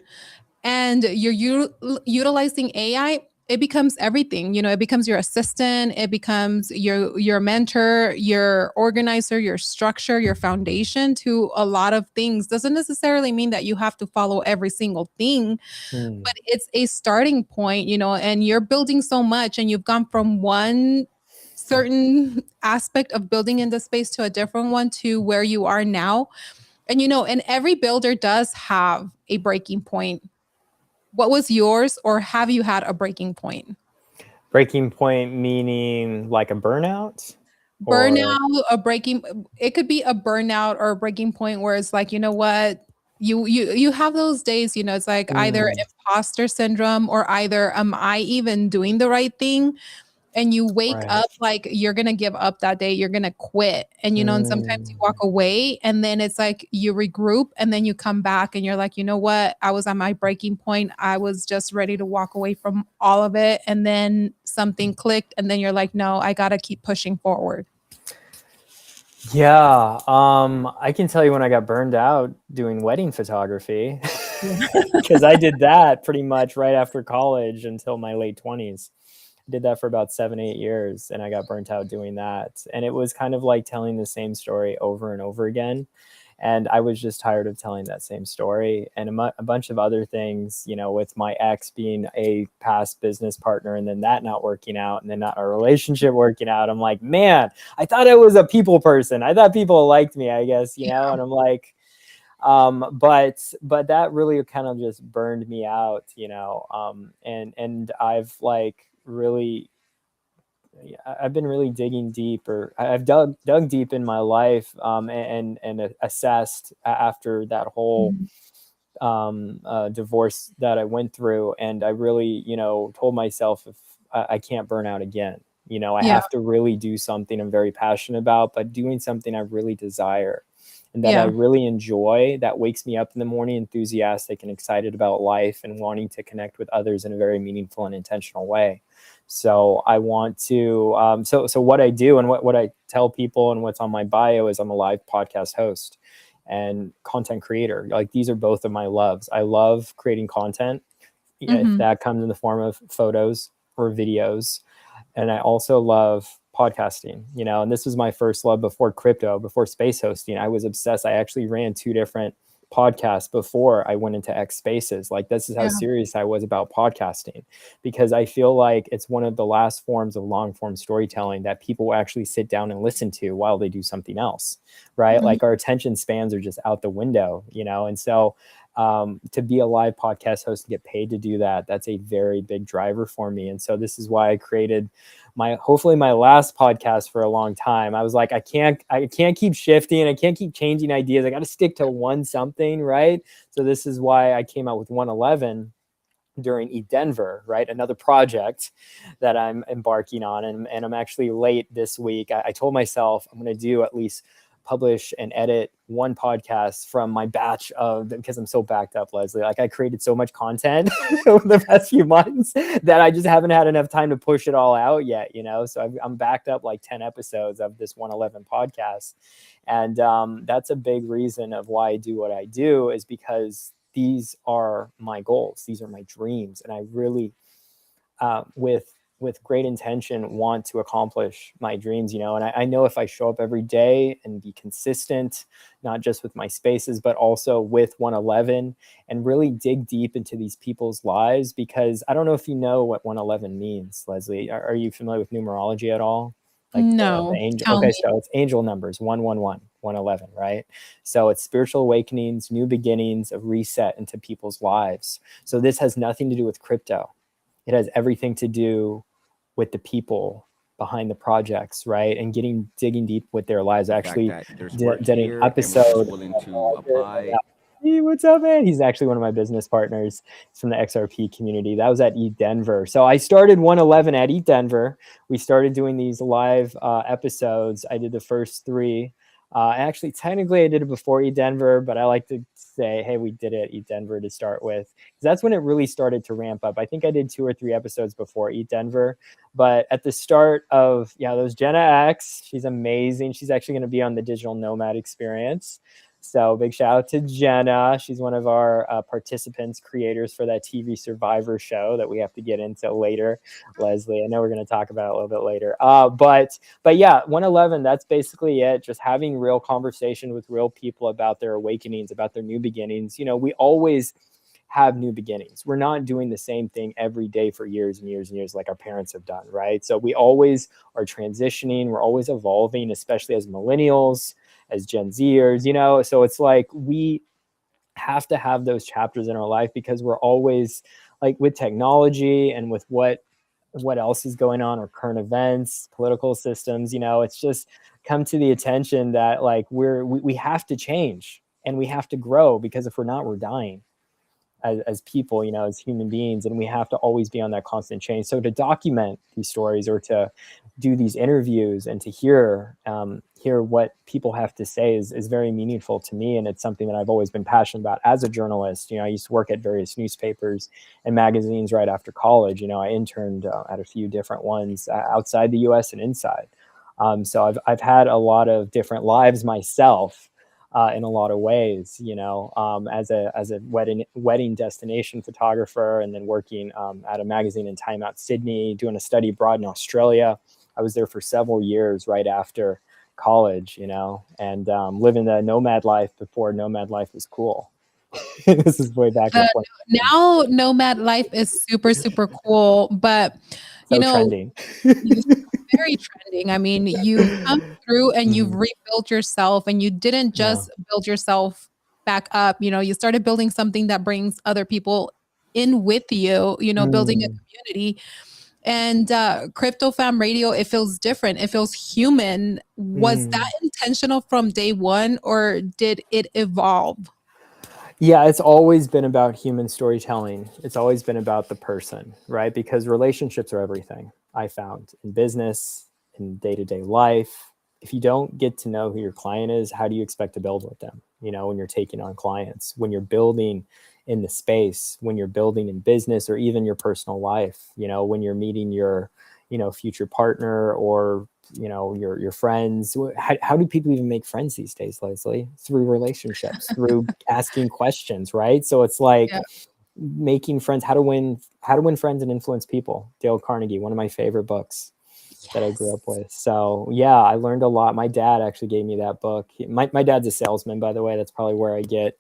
and you're utilizing AI, it becomes everything. It becomes your assistant, it becomes your mentor, your organizer, your structure, your foundation to a lot of things. Doesn't necessarily mean that you have to follow every single thing, Mm. but it's a starting point, and you're building so much and you've gone from one certain aspect of building in the space to a different one to where you are now. And every builder does have a breaking point. What was yours, or have you had a breaking point? Breaking point meaning like a burnout, or Burnout, a breaking it could be a burnout or a breaking point where it's like, you know what? You have those days, it's like either Mm, imposter syndrome or either am I even doing the right thing? And you wake right. up like you're gonna give up that day, you're gonna quit. And sometimes you walk Mm. away and then it's like you regroup and then you come back and you're like, you know what? I was at my breaking point. I was just ready to walk away from all of it. And then something clicked, and then you're like, no, I gotta keep pushing forward. Yeah, I can tell you when I got burned out doing wedding photography, because I did that pretty much right after college until my late 20s. I did that for about 7, 8 years, and I got burnt out doing that. And it was kind of like telling the same story over and over again. And I was just tired of telling that same story, and a bunch of other things, with my ex being a past business partner and then that not working out and then not our relationship working out. I'm like, man, I thought I was a people person. I thought people liked me, I guess, and I'm like, but that really kind of just burned me out, and I've like really, I've been really digging deep, or I've dug deep in my life, and assessed after that whole Mhm. divorce that I went through, and I really, told myself, if I can't burn out again, I Yeah. have to really do something I'm very passionate about, but doing something I really desire and that I Yeah. really enjoy, that wakes me up in the morning enthusiastic and excited about life and wanting to connect with others in a very meaningful and intentional way. So I want to, so what I do and what I tell people and what's on my bio is I'm a live podcast host and content creator. Like, these are both of my loves. I love creating content, if Mhm. that comes in the form of photos or videos. And I also love podcasting, and this was my first love before crypto, before space hosting. I was obsessed. I actually ran 2 different podcasts before I went into X Spaces. Like, this is how Yeah. serious I was about podcasting, because I feel like it's one of the last forms of long form storytelling that people will actually sit down and listen to while they do something else, right? Mhm. Like, our attention spans are just out the window, and so to be a live podcast host and get paid to do that, that's a very big driver for me. And so this is why I created hopefully my last podcast for a long time. I was like, I can't keep shifting. I can't keep changing ideas. I got to stick to one something, right? So this is why I came out with 111 during Denver, right? Another project that I'm embarking on. And I'm actually late this week. I told myself I'm going to do at least publish and edit one podcast from my batch of, because I'm so backed up, Leslie. Like, I created so much content over the past few months that I just haven't had enough time to push it all out yet, So I'm backed up like 10 episodes of this 111 podcast. And that's a big reason of why I do what I do, is because these are my goals. These are my dreams. And I really, with great intention, want to accomplish my dreams, and I know if I show up every day and be consistent, not just with my spaces, but also with 111, and really dig deep into these people's lives. Because I don't know if you know what 111 means, Leslie. Are you familiar with numerology at all? Like the No, angel. tell Okay, me. so it's angel numbers, 111, 111, right? So it's spiritual awakenings, new beginnings, a reset into people's lives. So this has nothing to do with crypto. It has everything to do with the people behind the projects, right? And digging deep with their lives. I The fact actually that there's did work an here and we're just episode. willing to apply. Hey, what's up, man? He's actually one of my business partners. He's from the XRP community. That was at Eat Denver. So I started 111 at Eat Denver. We started doing these live episodes. I did the first 3. Actually, technically, I did it before Eat Denver, but I like to say, hey, we did it at Eat Denver to start with. Because that's when it really started to ramp up. I think I did 2 or 3 episodes before Eat Denver. But at the start of, those Jenna X, she's amazing. She's actually going to be on the Digital Nomad Experience. So big shout out to Jenna. She's one of our participants, creators for that TV Survivor show that we have to get into later. Leslie, I know we're going to talk about it a little bit later. But yeah, 111, that's basically it. Just having real conversation with real people about their awakenings, about their new beginnings. We always have new beginnings. We're not doing the same thing every day for years and years and years like our parents have done, right? So we always are transitioning. We're always evolving, especially as millennials, as Gen Zers, so it's like we have to have those chapters in our life because we're always like with technology and with what else is going on or current events, political systems, it's just come to the attention that like we have to change and we have to grow because if we're not, we're dying as people, as human beings, and we have to always be on that constant change. So to document these stories or to do these interviews and to hear what people have to say is very meaningful to me. And it's something that I've always been passionate about as a journalist. I used to work at various newspapers and magazines right after college. I interned at a few different ones outside the US and inside. So I've had a lot of different lives myself. In a lot of ways, as a wedding destination photographer, and then working at a magazine in Time Out Sydney, doing a study abroad in Australia. I was there for several years right after college, and living the nomad life before nomad life was cool. This is way back. Now nomad life is super, super cool, but trending. Very trending. I mean, you've come through and you've rebuilt yourself, and you didn't just build yourself back up. You started building something that brings other people in with you, building a community. And Crypto Fam Radio, it feels different. It feels human. Was that intentional from day one, or did it evolve? Yeah, it's always been about human storytelling. It's always been about the person, right? Because relationships are everything. I found in business, in day-to-day life. If you don't get to know who your client is, how do you expect to build with them? When you're taking on clients, when you're building in the space, when you're building in business, or even your personal life, when you're meeting your, future partner or, your friends. How do people even make friends these days, Leslie? Through relationships, through asking questions, right? So it's like making friends, how to win friends and influence people. Dale Carnegie, one of my favorite books that I grew up with. So yeah, I learned a lot. My dad actually gave me that book. My dad's a salesman, by the way. That's probably where I get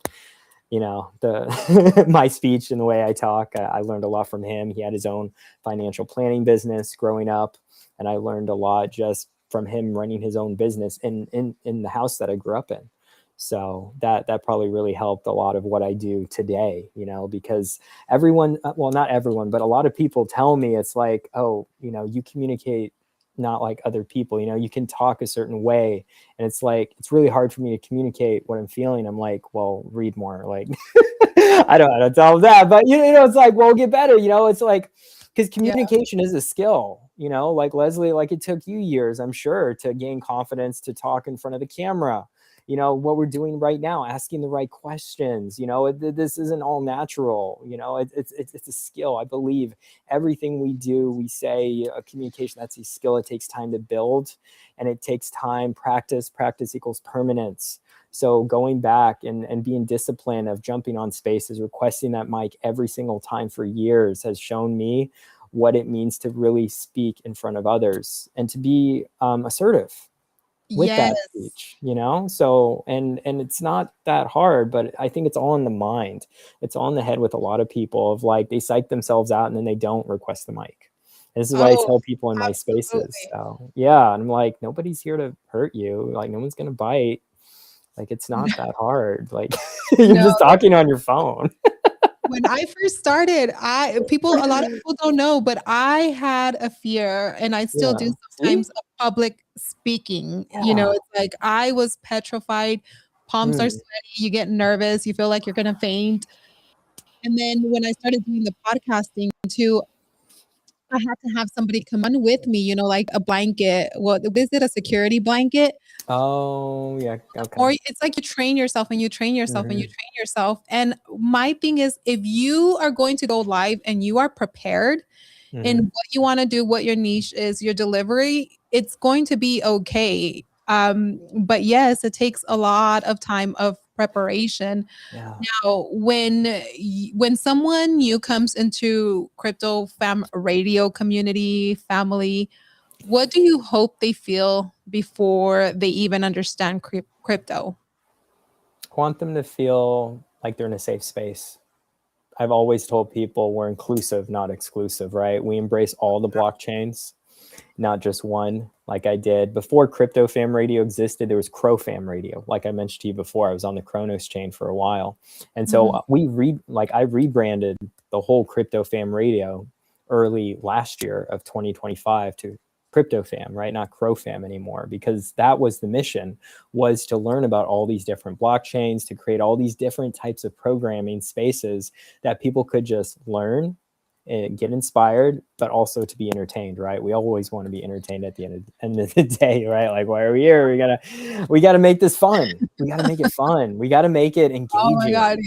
the my speech and the way I talk. I learned a lot from him. He had his own financial planning business growing up, and I learned a lot just from him running his own business in the house that I grew up in. So that probably really helped a lot of what I do today, because everyone, well, not everyone, but a lot of people tell me it's like, oh, you communicate not like other people, you can talk a certain way. And it's like, it's really hard for me to communicate what I'm feeling. I'm like, well, read more. Like, I don't tell them that, but it's like, well, get better. It's like, because communication is a skill, like Leslie, like it took you years, I'm sure, to gain confidence to talk in front of the camera. What we're doing right now, asking the right questions, this isn't all natural, it's a skill. I believe everything we do, we say communication, that's a skill. It takes time to build, and it takes time, practice equals permanence. So going back and being disciplined of jumping on spaces, requesting that mic every single time for years has shown me what it means to really speak in front of others and to be assertive with that speech, so and it's not that hard, but I think it's all in the mind. It's all in the head with a lot of people of like, they psych themselves out and then they don't request the mic. And this is what I tell people in my spaces. So yeah, and I'm like, nobody's here to hurt you. Like, no one's gonna bite. Like, it's not that hard. Like, you're just talking on your phone. When I first started, a lot of people don't know, but I had a fear, and I still do sometimes, of public speaking. It's like I was petrified palms are sweaty, you get nervous, you feel like you're gonna faint. And then when I started doing the podcasting too, I had to have somebody come on with me, like a blanket. Well, is it a security blanket? Oh, yeah. Okay. Or it's like you train yourself and you train yourself and you Mhm. train yourself. And my thing is, if you are going to go live and you are prepared in Mhm. what you want to do, what your niche is, your delivery, it's going to be okay. But yes, it takes a lot of time of preparation. Yeah. Now, when someone new comes into crypto fam radio community family, what do you hope they feel before they even understand crypto? I want them to feel like they're in a safe space. I've always told people we're inclusive, not exclusive, right? We embrace all the blockchains, not just one, like I did. Before Crypto Fam Radio existed, there was Crow Fam Radio. Like I mentioned to you before, I was on the Kronos chain for a while. And so Mhm. I rebranded the whole Crypto Fam Radio early last year of 2025 to Crypto Fam, right? Not Crow Fam anymore, because that was the mission, was to learn about all these different blockchains, to create all these different types of programming spaces that people could just learn and get inspired, but also to be entertained, right? We always want to be entertained at the end of the day, right? Like, why are we here? We gotta make this fun. We gotta make it fun. We gotta make it Oh my engaging. god,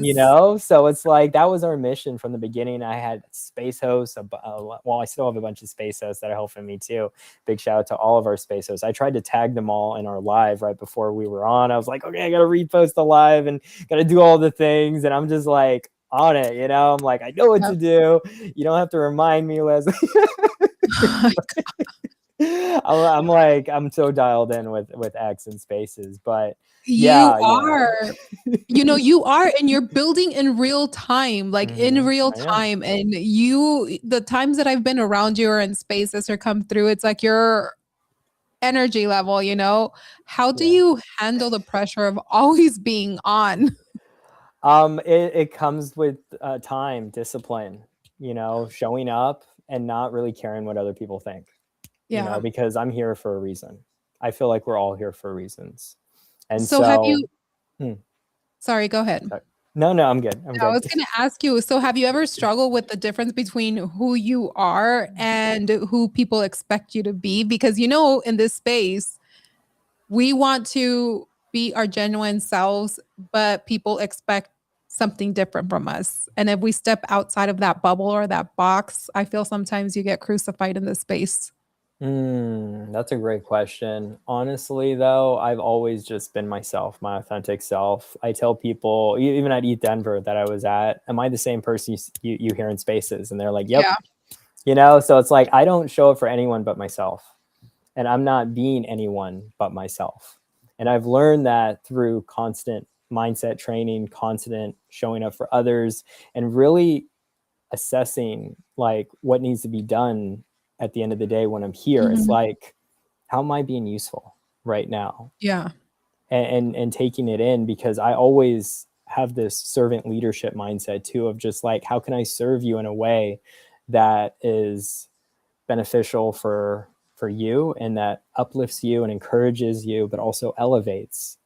yes. So it's like that was our mission from the beginning. I had space hosts, well, I still have a bunch of space hosts that are helping me too. Big shout out to all of our space hosts. I tried to tag them all in our live right before we were on. I was like, okay, I gotta repost the live and gotta do all the things, and I'm just like on it, I'm like, I know what Yep. to do. You don't have to remind me, Leslie. I'm like, I'm so dialed in with X and spaces, but You yeah, are. You are, and you're building in real time, like in real I am. time. And the times that I've been around you or in spaces or come through, it's like your energy level, how do Yeah. you handle the pressure of always being on? It comes with time, discipline, showing up and not really caring what other people think, Yeah. because I'm here for a reason. I feel like we're all here for reasons. And So have so, you hmm, sorry, go ahead. no, I'm good. I'm I good. was going to ask you, so have you ever struggled with the difference between who you are and who people expect you to be? Because in this space, we want to be our genuine selves, but people expect something different from us. And if we step outside of that bubble or that box, I feel sometimes you get crucified in this space. That's a great question. Honestly, though, I've always just been myself, my authentic self. I tell people, even at Eat Denver that I was at, am I the same person you hear in spaces? And they're like, yep. Yeah. So it's like, I don't show up for anyone but myself. And I'm not being anyone but myself. And I've learned that through constant mindset training, constant showing up for others, and really assessing like what needs to be done at the end of the day when I'm here. It's Mhm. like, how am I being useful right now? Yeah. And taking it in, because I always have this servant leadership mindset too, of just like, how can I serve you in a way that is beneficial for you and that uplifts you and encourages you, but also elevates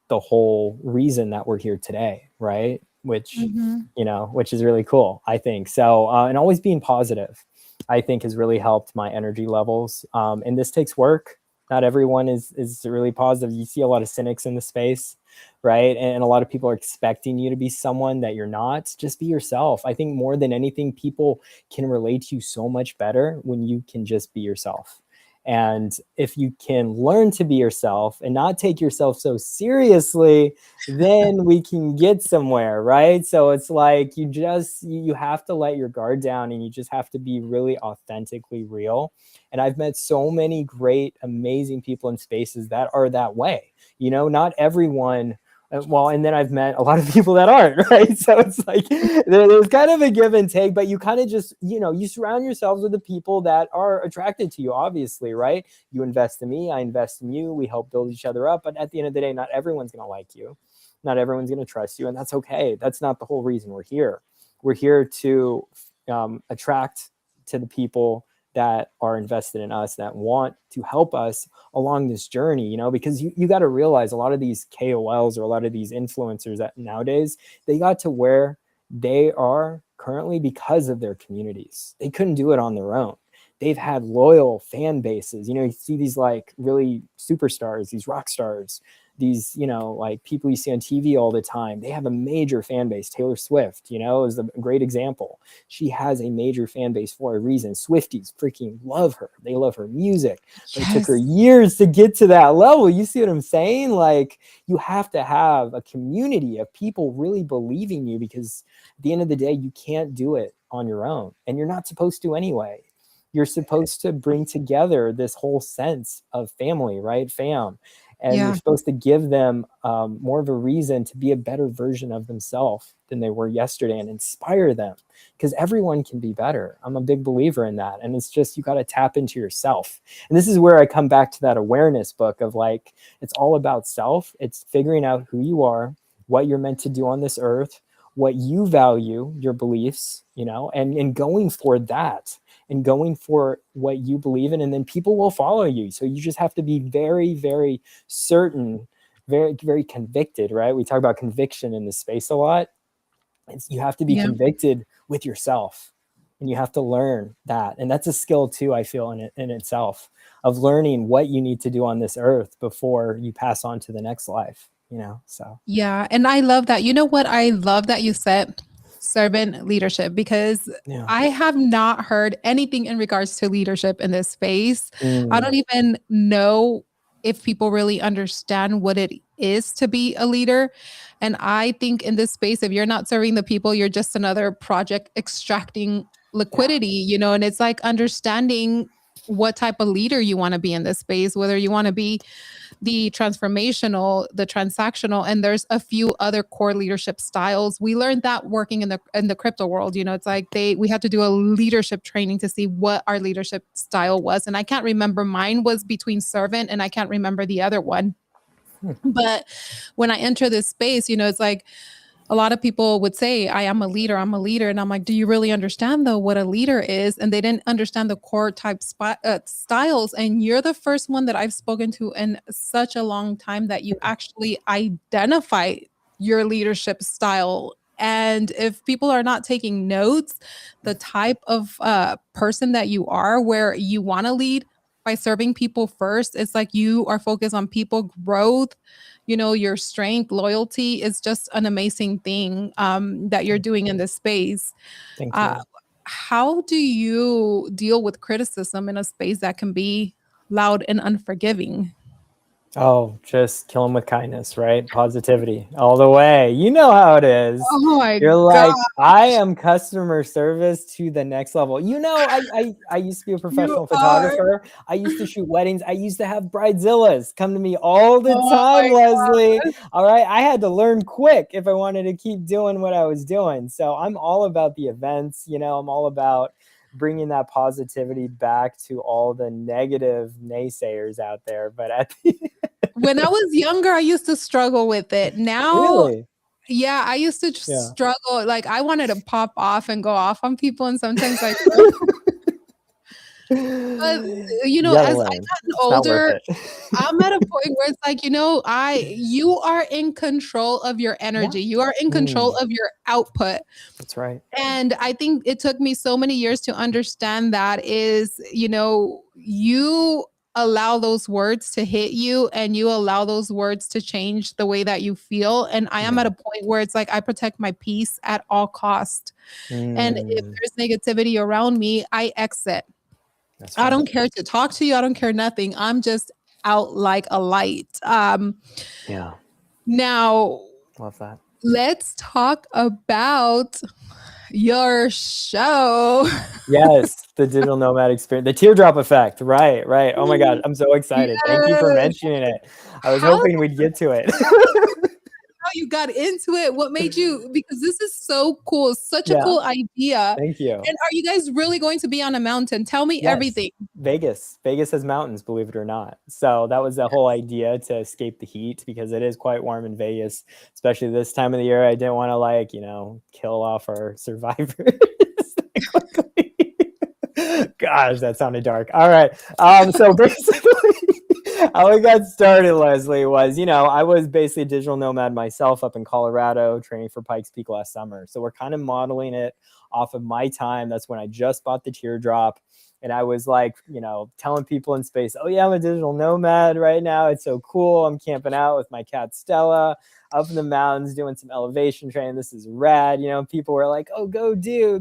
the whole reason that we're here today, right? Mhm. Which is really cool, I think. So, and always being positive, I think, has really helped my energy levels. And this takes work. Not everyone is really positive. You see a lot of cynics in the space, right? And a lot of people are expecting you to be someone that you're not. Just be yourself. I think more than anything, people can relate to you so much better when you can just be yourself. And if you can learn to be yourself and not take yourself so seriously, then we can get somewhere, right? So it's like you have to let your guard down and you just have to be really authentically real. And I've met so many great, amazing people in spaces that are that way. Not everyone. Well, and then I've met a lot of people that aren't, right? So it's like there's kind of a give and take, but you kind of just, you surround yourselves with the people that are attracted to you, obviously, right? You invest in me, I invest in you, we help build each other up. But at the end of the day, not everyone's going to like you. Not everyone's going to trust you. And that's okay. That's not the whole reason we're here. We're here to attract to the people that are invested in us, that want to help us along this journey, because you got to realize a lot of these KOLs or a lot of these influencers that nowadays, they got to where they are currently because of their communities. They couldn't do it on their own. They've had loyal fan bases. You see these like really superstars, these rock stars, these, like people you see on TV all the time. They have a major fan base. Taylor Swift, is a great example. She has a major fan base for a reason. Swifties freaking love her. They love her music. But it took her years to get to that level. You see what I'm saying? Like, you have to have a community of people really believing you, because at the end of the day, you can't do it on your own, and you're not supposed to anyway. You're supposed to bring together this whole sense of family, right? Fam. And you're supposed to give them more of a reason to be a better version of themselves than they were yesterday, and inspire them, because everyone can be better. I'm a big believer in that. And it's just, you got to tap into yourself. And this is where I come back to that awareness book of like, it's all about self. It's figuring out who you are, what you're meant to do on this earth, what you value, your beliefs, and going for that, and going for what you believe in, and then people will follow you. So you just have to be very, very certain, very, very convicted, right? We talk about conviction in this space a lot. You have to be convicted with yourself, and you have to learn that. And that's a skill too, I feel, in itself, of learning what you need to do on this earth before you pass on to the next life, so. Yeah. And I love that. You know what? I love that you said servant leadership, because I have not heard anything in regards to leadership in this space. I don't even know if people really understand what it is to be a leader. And I think in this space, if you're not serving the people, you're just another project extracting liquidity, and it's like understanding what type of leader you want to be in this space, whether you want to be the transformational, the transactional, and there's a few other core leadership styles. We learned that working in the crypto world. It's like we had to do a leadership training to see what our leadership style was. And I can't remember, mine was between servant, and I can't remember the other one. But when I enter this space, it's like a lot of people would say, I'm a leader. And I'm like, do you really understand though what a leader is? And they didn't understand the core type styles. And you're the first one that I've spoken to in such a long time that you actually identify your leadership style. And if people are not taking notes, the type of person that you are, where you want to lead by serving people first, it's like you are focused on people growth, your strength, loyalty is just an amazing thing that you're doing in this space. Thank you. How do you deal with criticism in a space that can be loud and unforgiving? Oh, just kill them with kindness, right? Positivity all the way. You know how it is. Oh my You're God. like, I am customer service to the next level. I used to be a professional photographer. I used to shoot weddings. I used to have bridezillas come to me all the time, Leslie. All right. I had to learn quick if I wanted to keep doing what I was doing. So I'm all about the events. I'm all about bringing that positivity back to all the negative naysayers out there. But when I was younger, I used to struggle with it. Now, really? Yeah, I used to struggle. Like, I wanted to pop off and go off on people, and sometimes I but, as I've gotten older, I'm at a point where it's like, you are in control of your energy. You are in control of your output. That's right. And I think it took me so many years to understand that is, you allow those words to hit you, and you allow those words to change the way that you feel. And I am at a point where it's like, I protect my peace at all cost. And if there's negativity around me, I exit. I don't care to talk to you. I don't care nothing. I'm just out like a light. Now, love that. Let's talk about your show. Yes, the digital nomad experience, the teardrop effect. Right. Oh my God, I'm so excited. Thank you for mentioning it. I was hoping we'd get to it. How you got into it? What made you? Because this is so cool. Such a cool idea. Thank you. And are you guys really going to be on a mountain? Tell me everything. Vegas has mountains, believe it or not. So that was the whole idea, to escape the heat, because it is quite warm in Vegas, especially this time of the year. I didn't want to kill off our survivors quickly. Gosh, that sounded dark. All right. So basically, how it got started, Leslie, was, I was basically a digital nomad myself up in Colorado training for Pikes Peak last summer. So we're kind of modeling it off of my time. That's when I just bought the teardrop. And I was like, telling people in space, oh, yeah, I'm a digital nomad right now. It's so cool. I'm camping out with my cat Stella up in the mountains doing some elevation training. This is rad. People were like, oh, go do.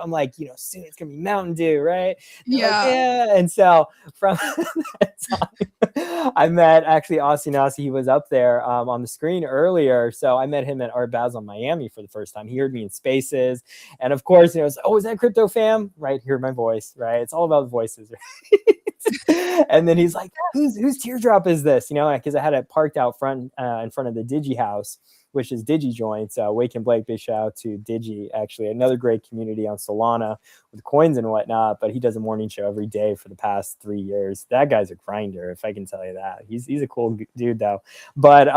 I'm like, soon it's going to be Mountain Dew, right? They're like, Yeah. yeah. And so from that time, I met actually Aussie Nasi. He was up there on the screen earlier. So I met him at Art Basel, Miami for the first time. He heard me in Spaces. And of course, oh, is that Crypto Fam? Right, hear my voice, right? It's all about voices, right? And then he's like, whose teardrop is this? Because I had it parked out front in front of the Digi House, which is Digi Joints. Wake and Blake, big shout out to Digi, actually, another great community on Solana with coins and whatnot. But he does a morning show every day for the past 3 years. That guy's a grinder, if I can tell you that. He's a cool dude though. But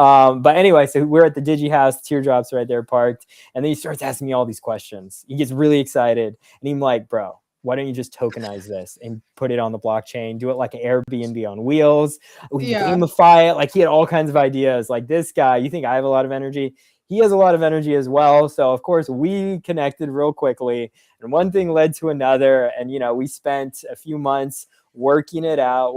anyway, so we're at the Digi House, teardrops right there parked, and then he starts asking me all these questions. He gets really excited, and I'm like, bro, why don't you just tokenize this and put it on the blockchain? Do it like an Airbnb on wheels. We can gamify it. Like, he had all kinds of ideas. Like, this guy, you think I have a lot of energy? He has a lot of energy as well. So of course we connected real quickly, and one thing led to another. And, we spent a few months working it out.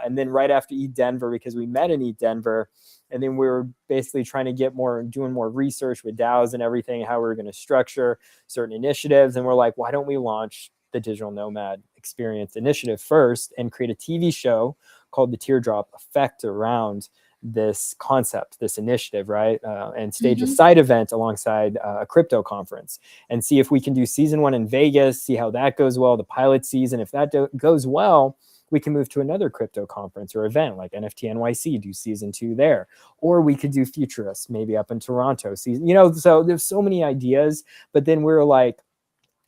And then right after Eat Denver, because we met in Eat Denver, and then we were basically trying to doing more research with DAOs and everything, how we were going to structure certain initiatives. And we're like, why don't we launch the Digital Nomad Experience Initiative first and create a TV show called The Teardrop Effect around this concept, this initiative, right? And stage a side event alongside a crypto conference, and see if we can do season 1 in Vegas, see how that goes well, the pilot season. If that goes well, we can move to another crypto conference or event like NFT NYC, do season 2 there. Or we could do Futurists, maybe up in Toronto season, so there's so many ideas. But then we were like,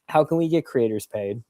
how can we get creators paid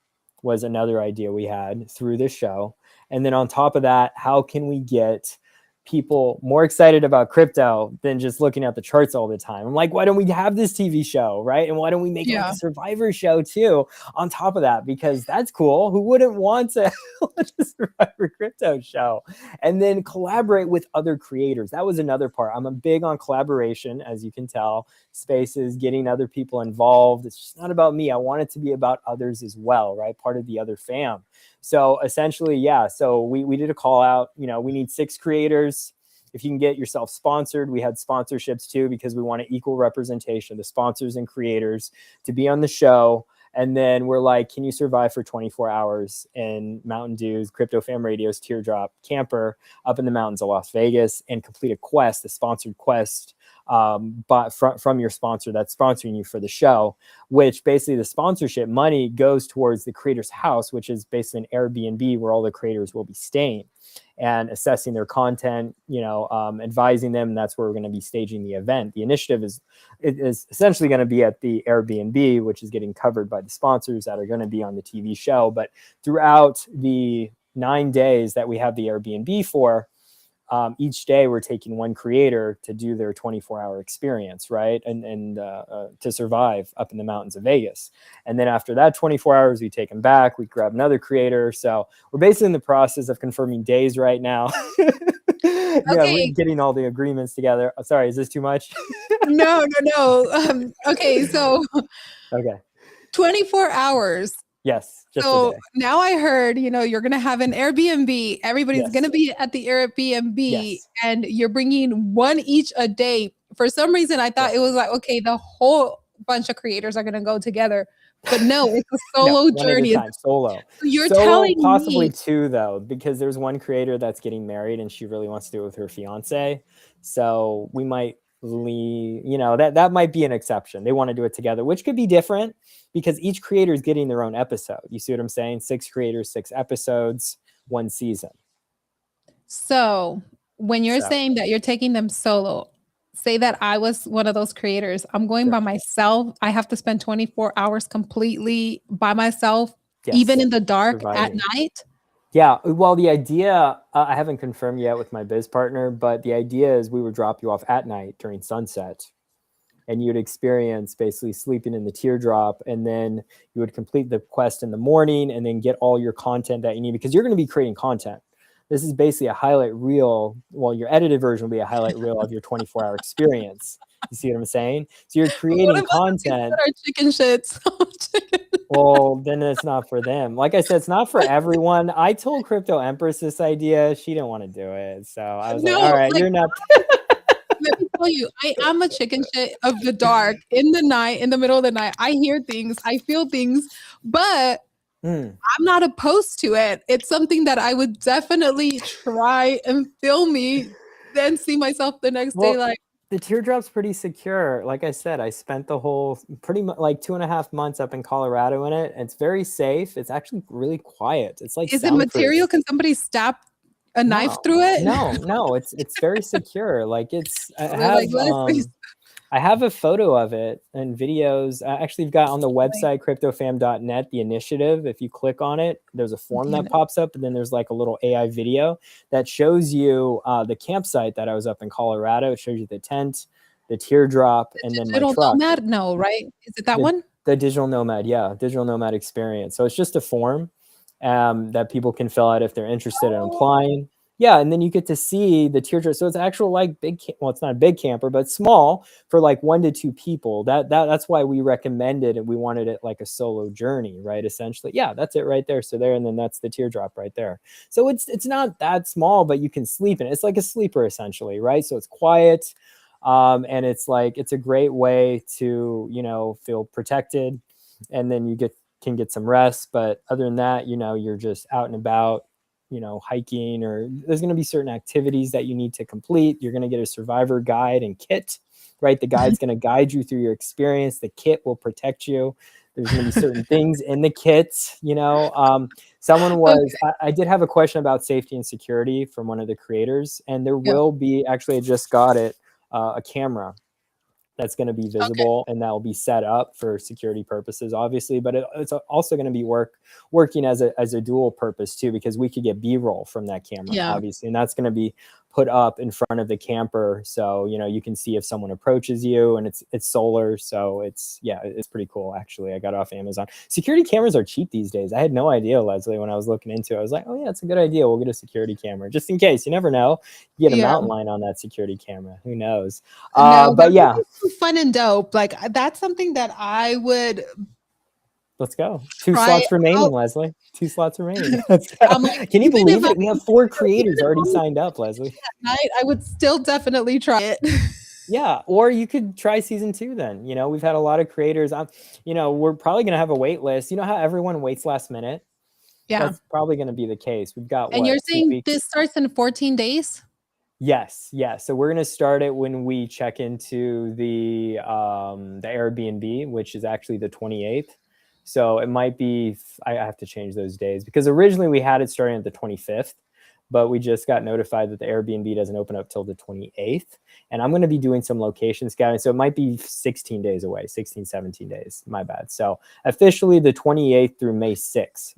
was another idea we had through this show. And then on top of that, how can we get people more excited about crypto than just looking at the charts all the time? I'm like, why don't we have this TV show, right? And why don't we make like a Survivor show too on top of that? Because that's cool. Who wouldn't want to watch a Survivor crypto show? And then collaborate with other creators. That was another part. I'm a big on collaboration, as you can tell. Spaces, getting other people involved. It's just not about me. I want it to be about others as well, right? Part of the other fam. So essentially, yeah. So we did a call out. We need 6 creators. If you can get yourself sponsored, we had sponsorships too, because we want an equal representation, the sponsors and creators, to be on the show. And then we're like, can you survive for 24 hours in Mountain Dew's, Crypto Fam Radio's Teardrop camper up in the mountains of Las Vegas, and complete a quest, a sponsored quest, but from your sponsor that's sponsoring you for the show, which basically the sponsorship money goes towards the creator's house, which is basically an Airbnb where all the creators will be staying and assessing their content, advising them. And that's where we're going to be staging the event. The initiative is essentially going to be at the Airbnb, which is getting covered by the sponsors that are going to be on the TV show. But throughout the 9 days that we have the Airbnb for, each day we're taking one creator to do their 24-hour experience, right? And to survive up in the mountains of Vegas. And then after that 24 hours, we take them back, we grab another creator. So we're basically in the process of confirming days right now. We're getting all the agreements together. Sorry, is this too much? No. Okay, so okay. 24 hours. Yes. So now I heard, you're going to have an Airbnb. Everybody's going to be at the Airbnb, and you're bringing one each a day. For some reason, I thought it was like, okay, the whole bunch of creators are going to go together. But no, it's a solo journey. Solo. You're telling me possibly 2 though, because there's one creator that's getting married and she really wants to do it with her fiance. So we might that might be an exception. They want to do it together, which could be different because each creator is getting their own episode. You see what I'm saying? 6 creators, 6 episodes, 1 season. So when you're saying that you're taking them solo, say that I was one of those creators. I'm going by myself. I have to spend 24 hours completely by myself, even in the dark at night. Yeah, well, the idea, I haven't confirmed yet with my biz partner, but the idea is we would drop you off at night during sunset. and you'd experience basically sleeping in the teardrop, and then you would complete the quest in the morning and then get all your content that you need, because you're going to be creating content. This is basically a highlight reel. Well, your edited version will be a highlight reel of your 24-hour experience. You see what I'm saying? So you're What creating about the people content. that are chicken shits? Well, then it's not for them. Like I said, it's not for everyone. I told Crypto Empress this idea. She didn't want to do it. So I was like, all No, right, like, you're not. let me tell you, I am a chicken shit of the dark. In the night, in the middle of the night, I hear things, I feel things, but Mm. I'm not opposed to it. It's something that I would definitely try and film me, then see myself the next day Well, like, the teardrop's pretty secure. Like I said, I spent the whole pretty much like 2.5 months up in Colorado in it. It's very safe. It's actually really quiet. It's like is it soundproof. material? Can somebody stab a knife No, through it? no, it's very secure. Like it's They're like, Leslie, I have a photo of it and videos. I actually got on the website cryptofam.net the initiative. If you click on it, there's a form that pops up, and then there's like a little AI video that shows you the campsite that I was up in Colorado. It shows you the tent, the teardrop, and then my truck. nomad? No, right? Is it that one? The digital nomad, yeah, digital nomad experience. So it's just a form that people can fill out if they're interested in applying. Yeah, and then you get to see the teardrop. So it's actual like big. Well, it's not a big camper, but small for like 1 to 2 people. That's why we recommended and we wanted it like a solo journey, right? Essentially, yeah, that's it right there. So there, and then that's the teardrop right there. So it's not that small, but you can sleep in it. It's like a sleeper essentially, right? So it's quiet. And it's like it's a great way to feel protected, and then can get some rest. But other than that, you're just out and about, hiking, or there's going to be certain activities that you need to complete. You're going to get a survivor guide and kit, right? The guide's going to guide you through your experience. The kit will protect you. There's going to be certain things in the kit. I did have a question about safety and security from one of the creators, and there will be, actually I just got it, a camera that's going to be visible, and that will be set up for security purposes, obviously, but it's also going to be working as a dual purpose too, because we could get B-roll from that camera, obviously, and that's going to be put up in front of the camper, so you can see if someone approaches you, and it's solar, so it's pretty cool. Actually, I got it off Amazon. Security cameras are cheap these days. I had no idea, Leslie, when I was looking into it. I was like, oh yeah, it's a good idea, we'll get a security camera just in case. You never know, you get a mountain lion on that security camera, who knows. But yeah, fun and dope. Like that's something that I would. Let's go. 2 slots remaining, Leslie. 2 slots remaining. Let's go. Like, can you believe it? We have 4 creators already signed up, Leslie. Night, I would still definitely try it. Yeah, or you could try season 2 then. We've had a lot of creators. We're probably going to have a wait list. You know how everyone waits last minute? Yeah. That's probably going to be the case. We've got you're saying this starts in 14 days? Yes. So we're going to start it when we check into the Airbnb, which is actually the 28th. So it might be, I have to change those days, because originally we had it starting at the 25th, but we just got notified that the Airbnb doesn't open up till the 28th. And I'm going to be doing some location scouting. So it might be 16 days away, 16, 17 days. My bad. So officially the 28th through May 6th,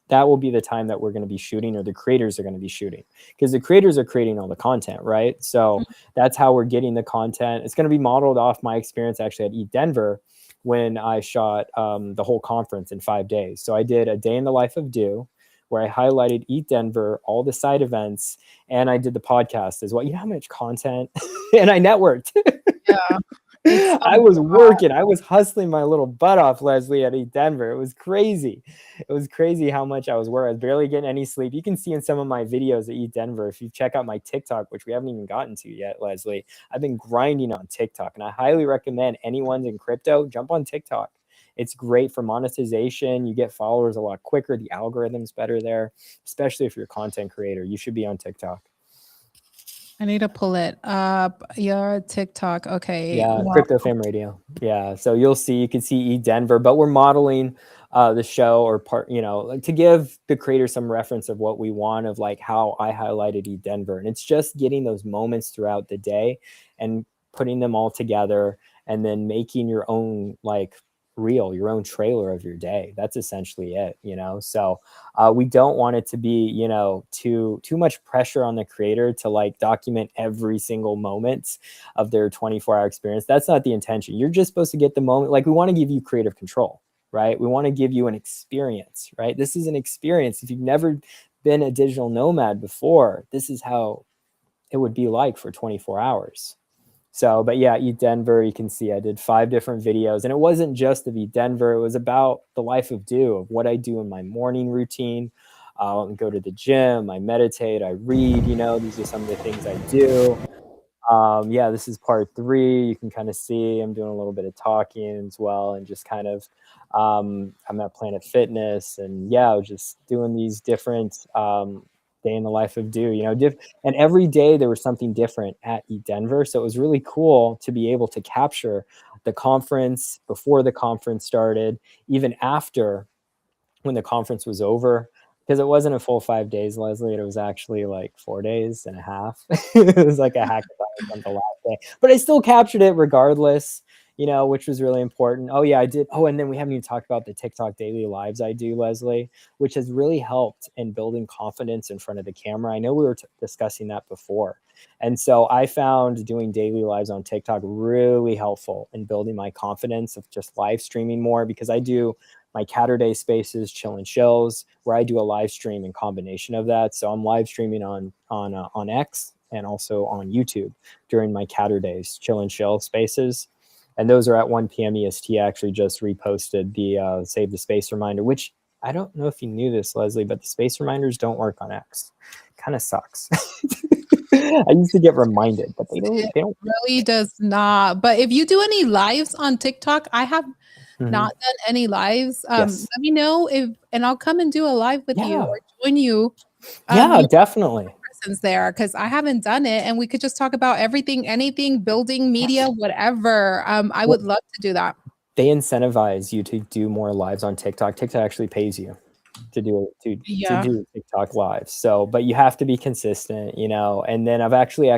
that will be the time that we're going to be shooting, or the creators are going to be shooting, because the creators are creating all the content, right? So that's how we're getting the content. It's going to be modeled off my experience actually at Eat Denver, when I shot the whole conference in 5 days. So I did a day in the life of Do, where I highlighted Eat Denver, all the side events, and I did the podcast as well. You know how much content? And I networked. Yeah. I was working. I was hustling my little butt off, Leslie, at Eat Denver. It was crazy. It was crazy how much I was working. I was barely getting any sleep. You can see in some of my videos at Eat Denver, if you check out my TikTok, which we haven't even gotten to yet, Leslie, I've been grinding on TikTok, and I highly recommend anyone's in crypto, jump on TikTok. It's great for monetization. You get followers a lot quicker. The algorithm's better there, especially if you're a content creator. You should be on TikTok. I need to pull it up. Your TikTok. Okay. Yeah, Crypto Fam Radio. Yeah. So you can see Eat Denver, but we're modeling the show, or to give the creator some reference of what we want, of like how I highlighted Eat Denver. And it's just getting those moments throughout the day and putting them all together, and then making your own like reel, your own trailer of your day. That's essentially it, you know? So we don't want it to be, you know, too much pressure on the creator to like document every single moment of their 24-hour experience. That's not the intention. You're just supposed to get the moment. Like, we want to give you creative control, right? We want to give you an experience, right? This is an experience. If you've never been a digital nomad before, this is how it would be like for 24 hours. So, but yeah, Eat Denver, you can see I did 5 different videos, and it wasn't just of Eat Denver. It was about the life of Do, of what I do in my morning routine. I go to the gym, I meditate, I read, you know, these are some of the things I do. Yeah, this is part 3. You can kind of see I'm doing a little bit of talking as well, and just kind of, I'm at Planet Fitness, and yeah, I was just doing these different day in the life of Do, you know, and every day there was something different at Eat Denver. So it was really cool to be able to capture the conference, before the conference started, even after, when the conference was over, because it wasn't a full 5 days, Leslie. It was actually like 4 days and a half. It was like a hackathon on the last day, but I still captured it regardless, you know, which was really important. Oh yeah, I did. Oh, and then we haven't even talked about the TikTok daily lives I do, Leslie, which has really helped in building confidence in front of the camera. I know we were discussing that before. And so I found doing daily lives on TikTok really helpful in building my confidence of just live streaming more, because I do my Catterday Spaces, Chill and Chills, where I do a live stream in combination of that. So I'm live streaming on X and also on YouTube during my Catterdays, Chill and Chill Spaces, and those are at 1 p.m. EST. I actually just reposted the Save the Space reminder, which I don't know if you knew this, Leslie, but the space reminders don't work on X. Kind of sucks. I used to get reminded, but they don't. It really does not. But if you do any lives on TikTok, I have not done any lives. Yes. Let me know if, and I'll come and do a live with you Yeah. or join you. Yeah, definitely. Persons there, because I haven't done it, and we could just talk about everything, anything, building, media, whatever. I would love to do that. They incentivize you to do more lives on TikTok. TikTok actually pays you to do TikTok lives. So, but you have to be consistent, you know. And then I've actually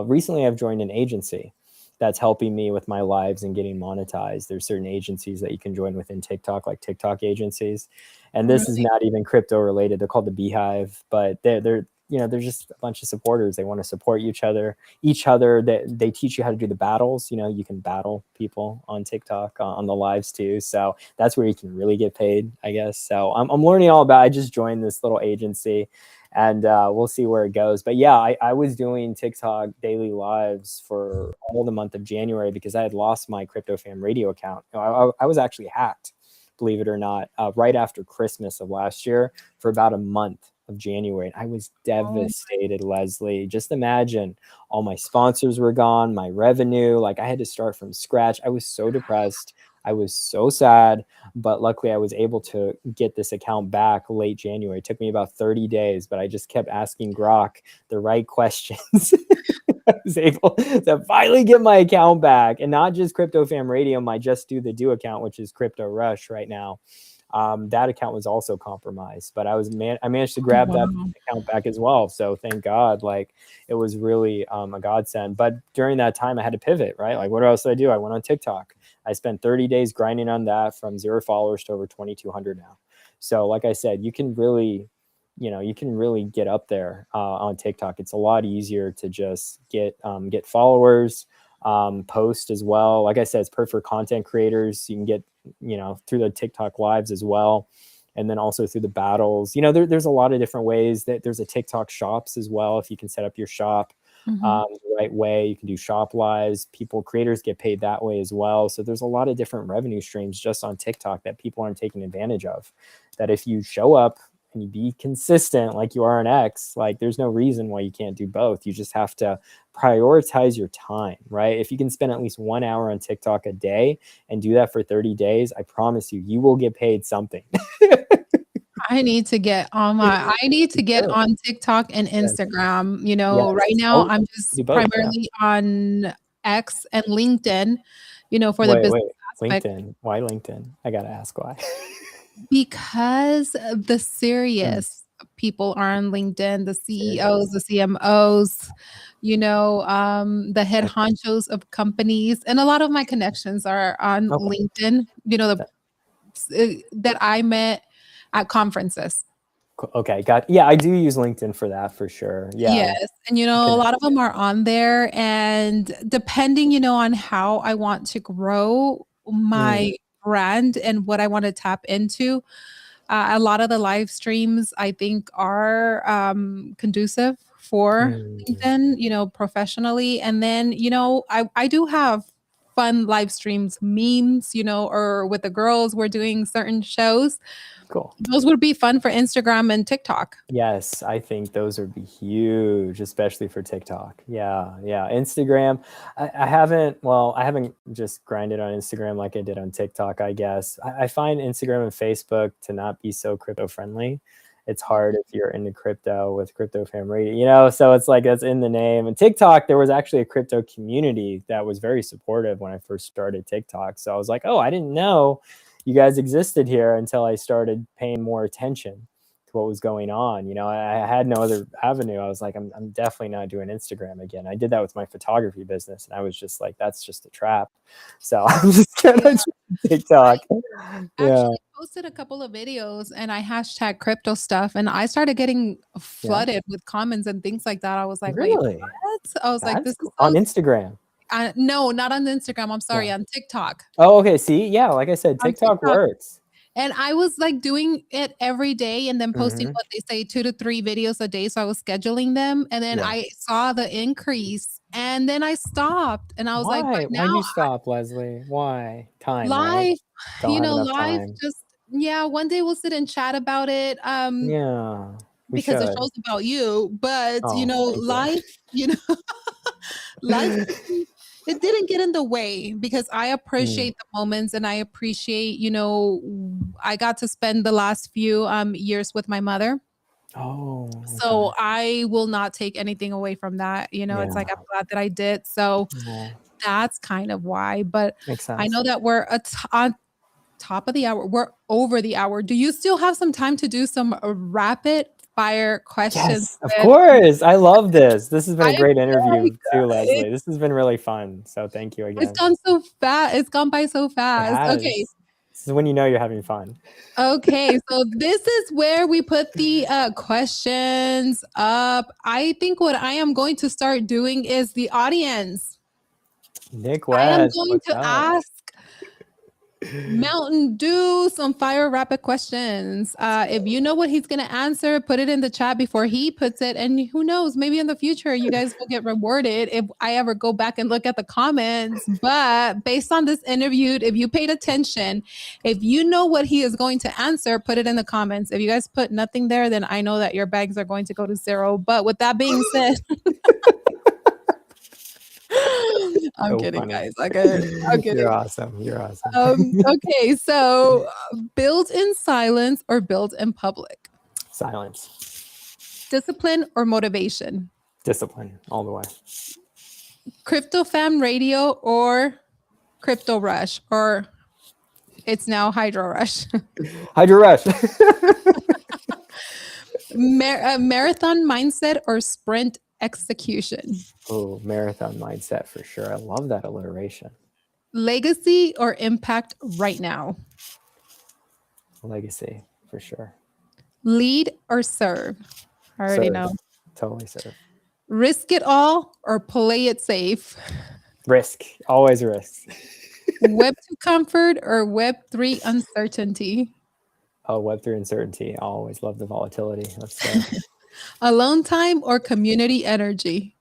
recently I've joined an agency that's helping me with my lives and getting monetized. There's certain agencies that you can join within TikTok, like TikTok agencies. And this is not even crypto related. They're called the Beehive, but they're you know, they're just a bunch of supporters. They want to support each other. They teach you how to do the battles. You know, you can battle people on TikTok on the lives too. So that's where you can really get paid, I guess. So I'm learning all about. I just joined this little agency, and we'll see where it goes. But yeah, I was doing TikTok daily lives for all the month of January because I had lost my CryptoFam radio account. I was actually hacked, believe it or not, right after Christmas of last year for about a month of January. I was devastated, Leslie. Just imagine, all my sponsors were gone, my revenue, like I had to start from scratch. I was so depressed. I was so sad, but luckily I was able to get this account back late January. It took me about 30 days, but I just kept asking Grok the right questions. I was able to finally get my account back, and not just CryptoFam Radio, my Just Do the Do account, which is Crypto Rush right now. That account was also compromised, but I managed to grab that account back as well. So thank God, like it was really a godsend. But during that time I had to pivot, right? Like what else did I do? I went on TikTok. I spent 30 days grinding on that, from 0 followers to over 2,200 now. So like I said, you can really get up there on TikTok. It's a lot easier to just get followers, post as well. Like I said, it's perfect for content creators. You can get, you know, through the TikTok lives as well, and then also through the battles. You know, there's a lot of different ways. That there's a TikTok shops as well. If you can set up your shop the right way, you can do shop lives. Creators get paid that way as well. So there's a lot of different revenue streams just on TikTok that people aren't taking advantage of. That if you show up and you be consistent like you are on X, like there's no reason why you can't do both. You just have to prioritize your time, right? If you can spend at least 1 hour on TikTok a day and do that for 30 days, I promise you will get paid something. I need to get on TikTok and Instagram. You know, right now I'm just primarily on X and LinkedIn, you know, for the business aspect. LinkedIn. Why LinkedIn? I got to ask why. Because the serious people are on LinkedIn, the Seriously. CEOs, the CMOs, the head I, honchos of companies. And a lot of my connections are on okay. LinkedIn, That- that I met at conferences. okay. Got. Yeah, I do use LinkedIn for that for sure. Yeah. Yes, and, a Connect. lot of them are on there, and depending, on how I want to grow Mm, my brand and what I wanna tap into, a lot of the live streams I think are, conducive for mm, LinkedIn, professionally, and then, I do have fun live streams, memes, or with the girls, we're doing certain shows. cool. Those would be fun for Instagram and TikTok. Yes, I think those would be huge, especially for TikTok. Yeah, yeah. Instagram, I haven't just grinded on Instagram like I did on TikTok, I guess. I find Instagram and Facebook to not be so crypto friendly. It's hard if you're into crypto with Crypto Fam Radio, so it's like that's in the name. And TikTok, there was actually a crypto community that was very supportive when I first started TikTok. So I was like, oh, I didn't know you guys existed here until I started paying more attention to what was going on. I had no other avenue. I was like, I'm definitely not doing Instagram again. I did that with my photography business, and I was just like, that's just a trap. So I'm just gonna Yeah. try TikTok. Yeah, Actually posted a couple of videos and I hashtag crypto stuff and I started getting yeah. flooded with comments and things like that. I was like, "Wait, Really? what?" I was like, That's "This is cool. On so." Instagram. No, not on Instagram. I'm sorry, Yeah. on TikTok. Oh, okay. See, yeah, like I said, On TikTok TikTok. works. And I was like doing it every day and then posting Hmm. what they say 2 to 3 videos a day. So I was scheduling them and then Yeah. I saw the increase and then I stopped and I was like, "But Why? now Why'd you stop, Leslie? Why? Time, right? life, Don't have enough life time. just yeah, one day we'll sit and chat about it. Yeah, we Because the should. show's about you, but, Oh, thank you. life, life it didn't get in the way because I Mm. appreciate the moments and I appreciate, I got to spend the last few, years with my mother. Oh, okay. So I will not take anything away from that, it's like, I'm Yeah. glad that I did. So Oh, that's kind of why, but makes I sense. know that we're on top of the hour. We're over the hour. Do you still have some time to do some rapid fire questions Yes, of with course. I love this. This has been I a great feel like, interview too, it Leslie. This has been really fun. So thank you it's again. gone so fast. It's gone by so It fast. Okay. has. This is when you know you're having fun. Okay, so this is where we put the, questions up. I think what I am going to start doing is the audience. Nick I am West, going what's to up? ask Mountain Dew some fire rapid questions. If you know what he's gonna answer, put it in the chat before he puts it. And who knows, maybe in the future you guys will get rewarded if I ever go back and look at the comments. But based on this interview, if you paid attention, if you know what he is going to answer, put it in the comments. If you guys put nothing there, then I know that your bags are going to go to zero. But with that being said, I'm So kidding, funny. guys. Okay, I'm You're kidding. awesome. You're awesome. Okay, so build in silence or build in public? Silence. Discipline or motivation? Discipline all the way. Crypto fam radio or crypto rush? Or it's now hydro rush. Hydro Rush. Marathon mindset or sprint execution? Oh, marathon mindset for sure. I love that alliteration. Legacy or impact right now? Legacy for sure. Lead or serve? I already Serve. know. Totally serve. Risk it all or play it safe? Risk. Always risk. Web 2 comfort or Web 3 uncertainty? Oh, Web3 uncertainty. I always love the volatility. Let's go. Alone time or community energy?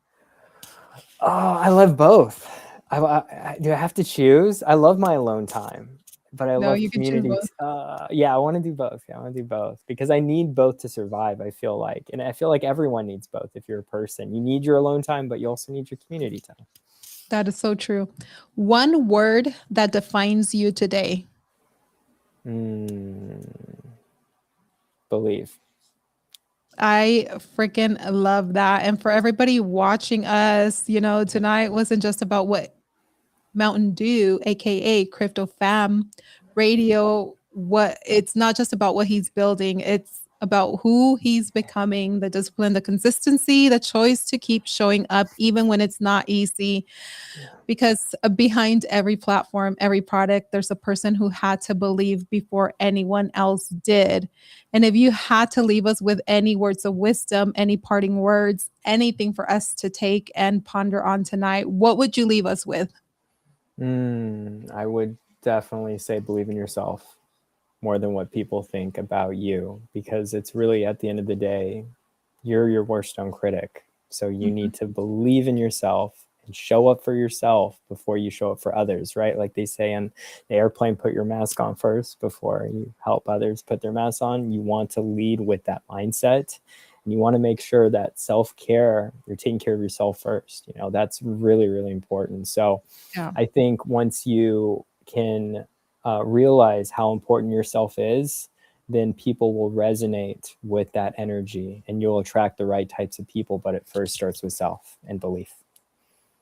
Oh, I love both. Do I have to choose? I love my alone time, but I No, love you can choose community. both. Yeah, I want to do both. Yeah, I want to do both because I need both to survive. I feel like, and I feel like everyone needs both. If you're a person, you need your alone time, but you also need your community time. That is so true. One word that defines you today. Mm, believe. I freaking love that. And for everybody watching us, tonight wasn't just about what Mountain Dew, aka Crypto Fam Radio, what it's not just about what he's building. It's about who he's becoming, the discipline, the consistency, the choice to keep showing up even when it's not easy. Because behind every platform, every product, there's a person who had to believe before anyone else did. And if you had to leave us with any words of wisdom, any parting words, anything for us to take and ponder on tonight, what would you leave us with? I would definitely say believe in yourself more than what people think about you, because it's really, at the end of the day, you're your worst own critic. So you Mhm. need to believe in yourself and show up for yourself before you show up for others, right? Like they say on the airplane, put your mask on first before you help others put their masks on. You want to lead with that mindset, and you want to make sure that self-care, you're taking care of yourself first. That's really, really important. So Yeah. I think once you can realize how important yourself is, then people will resonate with that energy and you'll attract the right types of people. But it first starts with self and belief.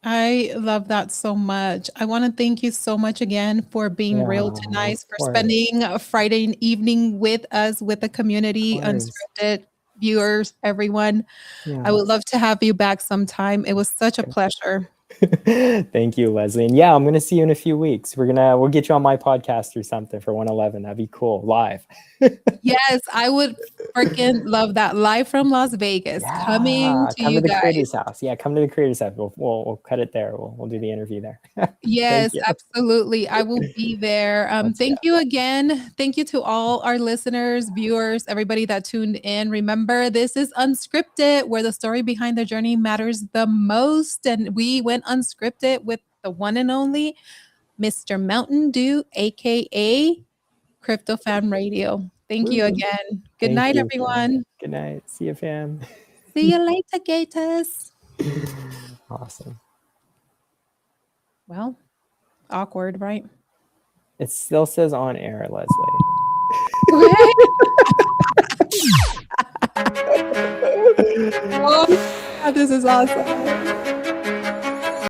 I love that so much. I want to thank you so much again for being Yeah, real of tonight, for course. spending a Friday evening with us, with the Of community, course. unscripted viewers, everyone. I Yeah. would love to have you back sometime. It was such a pleasure. Thank you, Leslie. And yeah, I'm gonna see you in a few weeks. We'll get you on my podcast or something for 111. That'd be cool. Live. Yes, I would freaking love that. Live from Las Vegas, coming Yeah. to Come to you the guys. creator's house. Yeah, come to the creator's house. We'll cut it there. We'll do the interview there. Thank Yes, you. absolutely. I will be there. Let's go. Thank you again. Thank you to all our listeners, viewers, everybody that tuned in. Remember, this is Unscripted, where the story behind the journey matters the most. And we went unscripted with the one and only Mr. Mountain Dew, aka Crypto Fam Radio. Thank you Woo. again. Good Thank night, you, fam. everyone. Good night. See you, fam. See you later, Gators. Awesome. Well, awkward, right? It still says on air, Leslie. Okay. Oh, this is awesome.